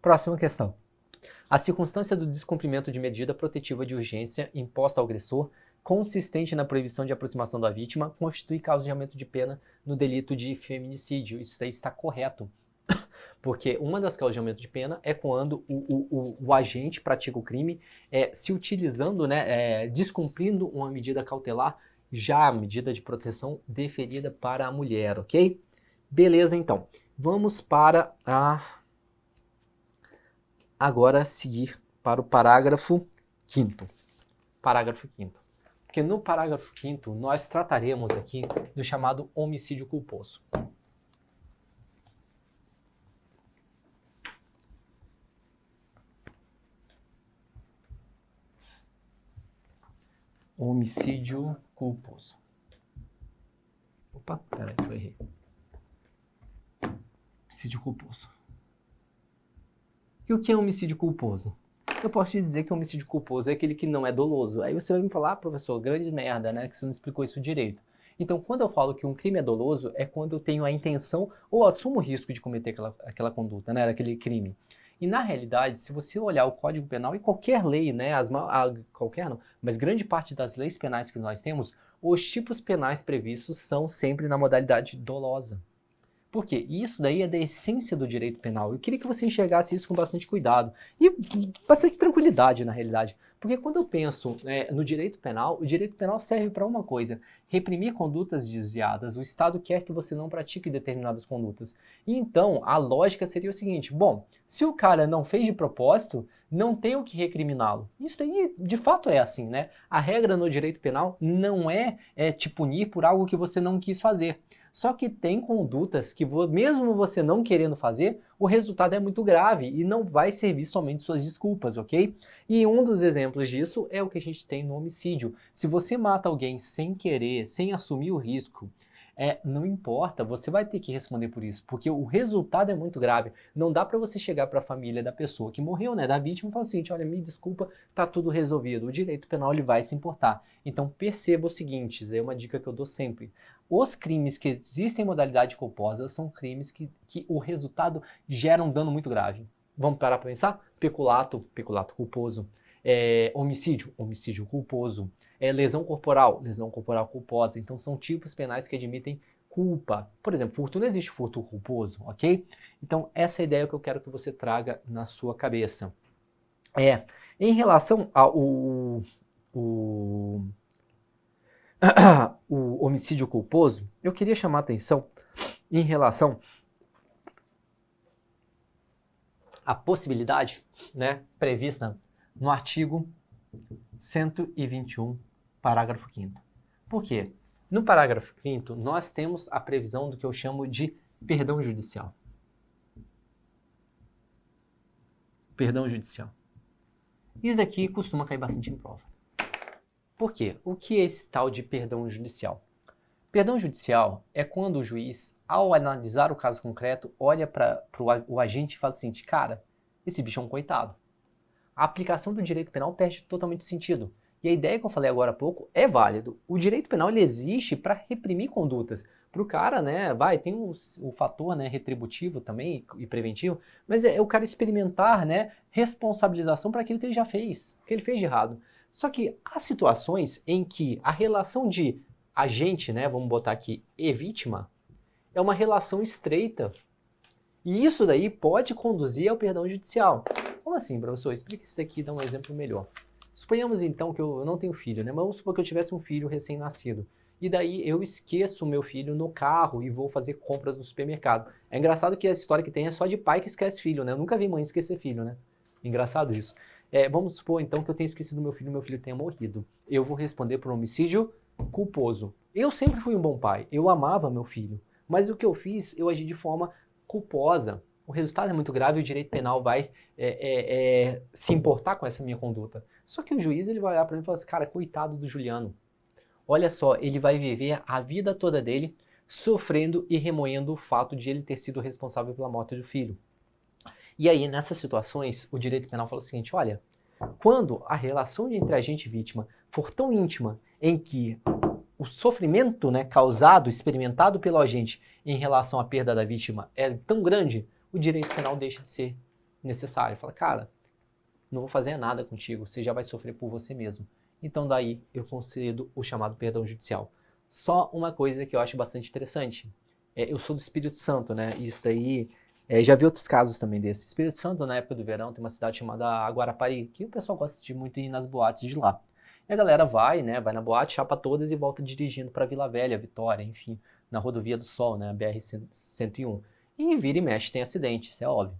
Próxima questão. A circunstância do descumprimento de medida protetiva de urgência imposta ao agressor, consistente na proibição de aproximação da vítima, constitui causa de aumento de pena no delito de feminicídio. Isso aí está correto. Porque uma das causas de aumento de pena é quando o agente pratica o crime se utilizando, né, descumprindo uma medida cautelar, já a medida de proteção deferida para a mulher, ok? Beleza, então. Vamos para agora seguir para o parágrafo 5º. Parágrafo 5º. Porque no parágrafo 5º nós trataremos aqui do chamado homicídio culposo. Homicídio culposo. Opa, peraí que eu errei. Homicídio culposo. E o que é homicídio culposo? Eu posso te dizer que homicídio culposo é aquele que não é doloso. Aí você vai me falar, professor, grande merda, né, que você não explicou isso direito. Então, quando eu falo que um crime é doloso, é quando eu tenho a intenção ou assumo o risco de cometer aquela conduta, né, aquele crime. E na realidade, se você olhar o Código Penal e qualquer lei, né, qualquer não, mas grande parte das leis penais que nós temos, os tipos penais previstos são sempre na modalidade dolosa. Por quê? Isso daí é da essência do direito penal. Eu queria que você enxergasse isso com bastante cuidado e bastante tranquilidade, na realidade. Porque quando eu penso no direito penal, o direito penal serve para uma coisa: reprimir condutas desviadas. O Estado quer que você não pratique determinadas condutas. E então, a lógica seria o seguinte: bom, se o cara não fez de propósito, não tem o que recriminá-lo. Isso aí, de fato, é assim, né? A regra no direito penal não é te punir por algo que você não quis fazer. Só que tem condutas que, mesmo você não querendo fazer, o resultado é muito grave e não vai servir somente suas desculpas, ok? E um dos exemplos disso é o que a gente tem no homicídio. Se você mata alguém sem querer, sem assumir o risco, não importa, você vai ter que responder por isso, porque o resultado é muito grave. Não dá para você chegar para a família da pessoa que morreu, né, da vítima, e falar o seguinte: olha, me desculpa, tá tudo resolvido. O direito penal ele vai se importar. Então perceba o seguinte, isso é uma dica que eu dou sempre. Os crimes que existem em modalidade culposa são crimes que o resultado gera um dano muito grave. Vamos parar para pensar? Peculato culposo. Homicídio culposo. Lesão corporal culposa. Então são tipos penais que admitem culpa. Por exemplo, furto, não existe furto culposo, ok? Então essa é a ideia que eu quero que você traga na sua cabeça. Em relação ao o homicídio culposo, eu queria chamar a atenção em relação à possibilidade, né, prevista no artigo 121, parágrafo 5º. Por quê? No parágrafo 5º, nós temos a previsão do que eu chamo de perdão judicial. Perdão judicial. Isso aqui costuma cair bastante em prova. Por quê? O que é esse tal de perdão judicial? Perdão judicial é quando o juiz, ao analisar o caso concreto, olha para o agente e fala assim: cara, esse bicho é um coitado. A aplicação do direito penal perde totalmente sentido. E a ideia que eu falei agora há pouco é válido. O direito penal ele existe para reprimir condutas. Para o cara, né, tem o fator, né, retributivo também e preventivo, mas é o cara experimentar, né, responsabilização para aquilo que ele já fez, que ele fez de errado. Só que há situações em que a relação de agente, né, vamos botar aqui, e vítima, é uma relação estreita. E isso daí pode conduzir ao perdão judicial. Como assim, professor? Explica isso daqui e dá um exemplo melhor. Suponhamos então que eu não tenho filho, né? Mas vamos supor que eu tivesse um filho recém-nascido. E daí eu esqueço o meu filho no carro e vou fazer compras no supermercado. É engraçado que a história que tem é só de pai que esquece filho, né? Eu nunca vi mãe esquecer filho, né? Engraçado isso. Vamos supor então que eu tenha esquecido meu filho tenha morrido. Eu vou responder por homicídio culposo. Eu sempre fui um bom pai, eu amava meu filho. Mas o que eu fiz, eu agi de forma culposa. o resultado é muito grave e o direito penal vai se importar com essa minha conduta. Só que o juiz ele vai olhar para mim e falar assim, cara, coitado do Juliano. Olha só, ele vai viver a vida toda dele sofrendo e remoendo o fato de ele ter sido responsável pela morte do filho. E aí, nessas situações, o direito penal fala o seguinte, olha, quando a relação entre agente e vítima for tão íntima em que o sofrimento, né, causado, experimentado pelo agente em relação à perda da vítima é tão grande, o direito penal deixa de ser necessário. Fala, cara, não vou fazer nada contigo, você já vai sofrer por você mesmo. Então daí eu concedo o chamado perdão judicial. Só uma coisa que eu acho bastante interessante. Eu sou do Espírito Santo, né? Isso daí, já vi outros casos também desse. Espírito Santo, na época do verão, tem uma cidade chamada Guarapari, que o pessoal gosta de muito ir nas boates de lá. E a galera vai, né? Vai na boate, chapa todas e volta dirigindo para Vila Velha, Vitória, enfim, na Rodovia do Sol, né? A BR-101. E vira e mexe, tem acidente, isso é óbvio.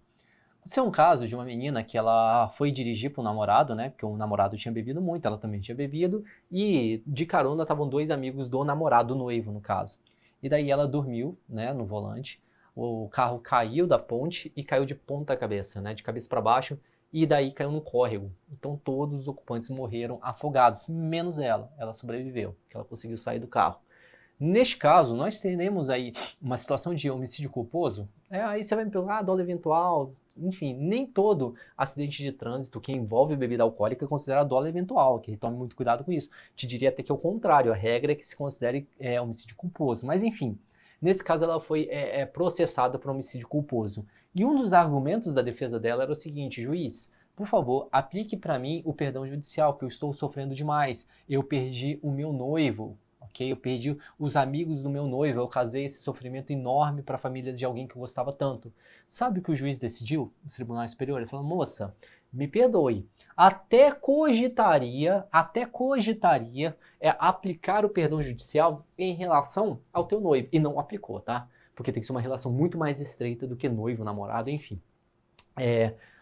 Esse é um caso de uma menina que ela foi dirigir para o namorado, né? Porque o namorado tinha bebido muito, ela também tinha bebido. E de carona estavam dois amigos do namorado, do noivo, no caso. E daí ela dormiu, né, no volante. O carro caiu da ponte e caiu de ponta cabeça, né? De cabeça para baixo. E daí caiu no córrego. Então todos os ocupantes morreram afogados, menos ela. Ela sobreviveu, que ela conseguiu sair do carro. Neste caso, nós teremos aí uma situação de homicídio culposo. Aí você vai me perguntar, dolo eventual. Enfim, nem todo acidente de trânsito que envolve bebida alcoólica é considerado dolo eventual, que tome muito cuidado com isso. Te diria até que é o contrário, a regra é que se considere homicídio culposo. Mas enfim, nesse caso ela foi processada por homicídio culposo. E um dos argumentos da defesa dela era o seguinte, juiz, por favor, aplique para mim o perdão judicial, que eu estou sofrendo demais. Eu perdi o meu noivo. Eu perdi os amigos do meu noivo, eu causei esse sofrimento enorme para a família de alguém que eu gostava tanto. Sabe o que o juiz decidiu no Tribunal Superior? Ele falou, moça, me perdoe, até cogitaria aplicar o perdão judicial em relação ao teu noivo. E não aplicou, tá? Porque tem que ser uma relação muito mais estreita do que noivo, namorado, enfim.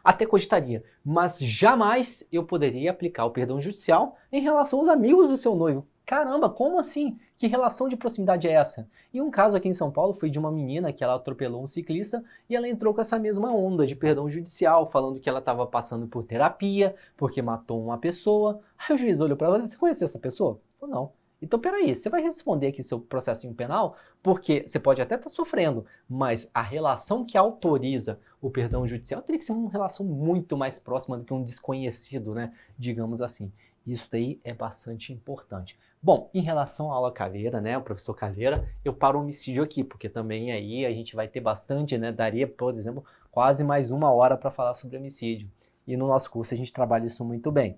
Até cogitaria, mas jamais eu poderia aplicar o perdão judicial em relação aos amigos do seu noivo. Caramba, como assim? Que relação de proximidade é essa? E um caso aqui em São Paulo foi de uma menina que ela atropelou um ciclista e ela entrou com essa mesma onda de perdão judicial, falando que ela estava passando por terapia, porque matou uma pessoa. Aí o juiz olhou para ela e disse, você conhece essa pessoa? Eu falei, não. Então, peraí, você vai responder aqui seu processinho penal, porque você pode até estar sofrendo, mas a relação que autoriza o perdão judicial teria que ser uma relação muito mais próxima do que um desconhecido, né? Digamos assim. Isso daí é bastante importante. Bom, em relação à aula Caveira, né, o professor Caveira, eu paro o homicídio aqui, porque também aí a gente vai ter bastante, né, daria, por exemplo, quase mais 1 hora para falar sobre homicídio. E no nosso curso a gente trabalha isso muito bem.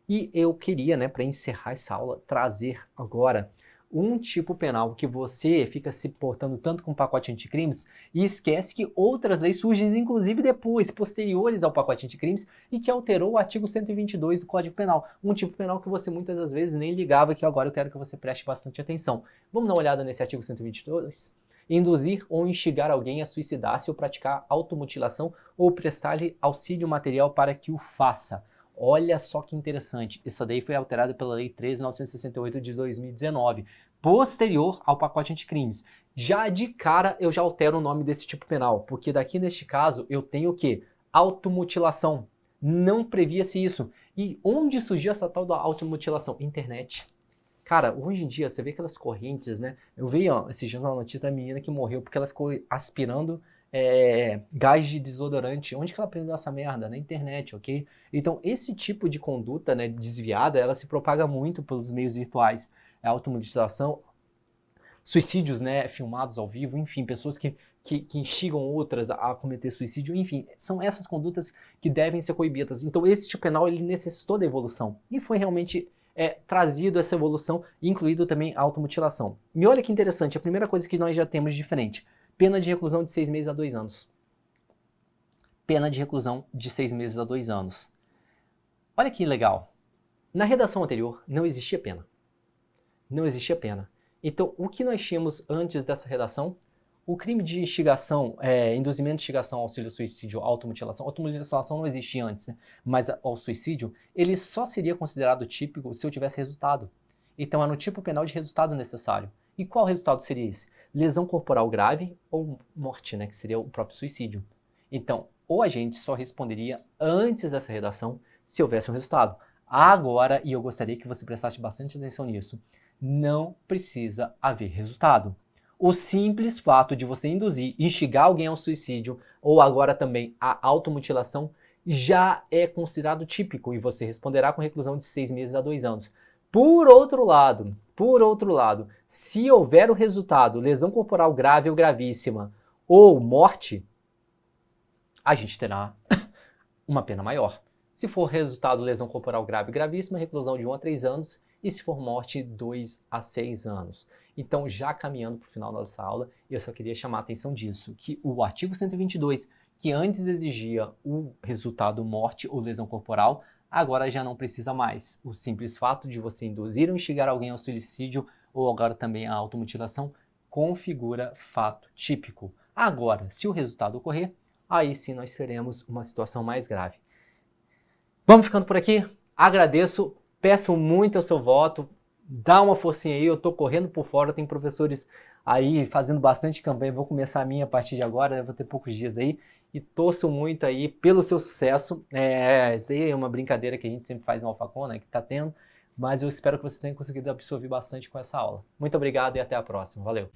E eu queria, né, para encerrar essa aula, trazer agora um tipo penal que você fica se portando tanto com o pacote anticrimes e esquece que outras leis surgem, inclusive depois, posteriores ao pacote anticrimes, e que alterou o artigo 122 do Código Penal. Um tipo penal que você muitas das vezes nem ligava, que agora eu quero que você preste bastante atenção. Vamos dar uma olhada nesse artigo 122? Induzir ou instigar alguém a suicidar-se ou praticar automutilação ou prestar-lhe auxílio material para que o faça. Olha só que interessante, isso daí foi alterado pela Lei 13.968 de 2019, posterior ao pacote anticrimes. Já de cara eu já altero o nome desse tipo penal, porque daqui neste caso eu tenho o quê? Automutilação. Não previa-se isso. E onde surgiu essa tal da automutilação? Internet. Cara, hoje em dia você vê aquelas correntes, né? Eu vi esse dia uma notícia da menina que morreu porque ela ficou aspirando gás de desodorante. Onde que ela aprendeu essa merda? Na internet, ok? Então, esse tipo de conduta, né, desviada, ela se propaga muito pelos meios virtuais. A automutilação, suicídios, né, filmados ao vivo, enfim, pessoas que instigam outras a cometer suicídio, enfim, são essas condutas que devem ser coibidas. Então, esse tipo penal, ele necessitou da evolução. E foi realmente trazido essa evolução, incluído também a automutilação. E olha que interessante, a primeira coisa que nós já temos diferente, pena de reclusão de 6 meses a 2 anos. Pena de reclusão de 6 meses a 2 anos. Olha que legal. Na redação anterior não existia pena. Não existia pena. Então, o que nós tínhamos antes dessa redação? O crime de instigação, induzimento de instigação, auxílio suicídio, automutilação. Automutilação não existia antes, né? Mas o suicídio, ele só seria considerado típico se eu tivesse resultado. Então, é no tipo penal de resultado necessário. E qual resultado seria esse? Lesão corporal grave ou morte, né, que seria o próprio suicídio. Então, o agente só responderia antes dessa redação se houvesse um resultado. Agora, e eu gostaria que você prestasse bastante atenção nisso, não precisa haver resultado. O simples fato de você induzir, instigar alguém ao suicídio ou agora também à automutilação já é considerado típico e você responderá com reclusão de 6 meses a 2 anos. Por outro lado, se houver o resultado, lesão corporal grave ou gravíssima ou morte, a gente terá uma pena maior. Se for resultado lesão corporal grave e gravíssima, reclusão de 1 a 3 anos e se for morte, 2 a 6 anos. Então, já caminhando para o final dessa aula, eu só queria chamar a atenção disso, que o artigo 122, que antes exigia o resultado morte ou lesão corporal, agora já não precisa mais. O simples fato de você induzir ou instigar alguém ao suicídio ou agora também à automutilação configura fato típico. Agora, se o resultado ocorrer, aí sim nós teremos uma situação mais grave. Vamos ficando por aqui. Agradeço, peço muito o seu voto. Dá uma forcinha aí, eu tô correndo por fora, tem professores aí fazendo bastante campanha, vou começar a minha a partir de agora, vou ter poucos dias aí, e torço muito aí pelo seu sucesso. Isso aí é uma brincadeira que a gente sempre faz no AlphaCon, né, que tá tendo, mas eu espero que você tenha conseguido absorver bastante com essa aula. Muito obrigado e até a próxima. Valeu!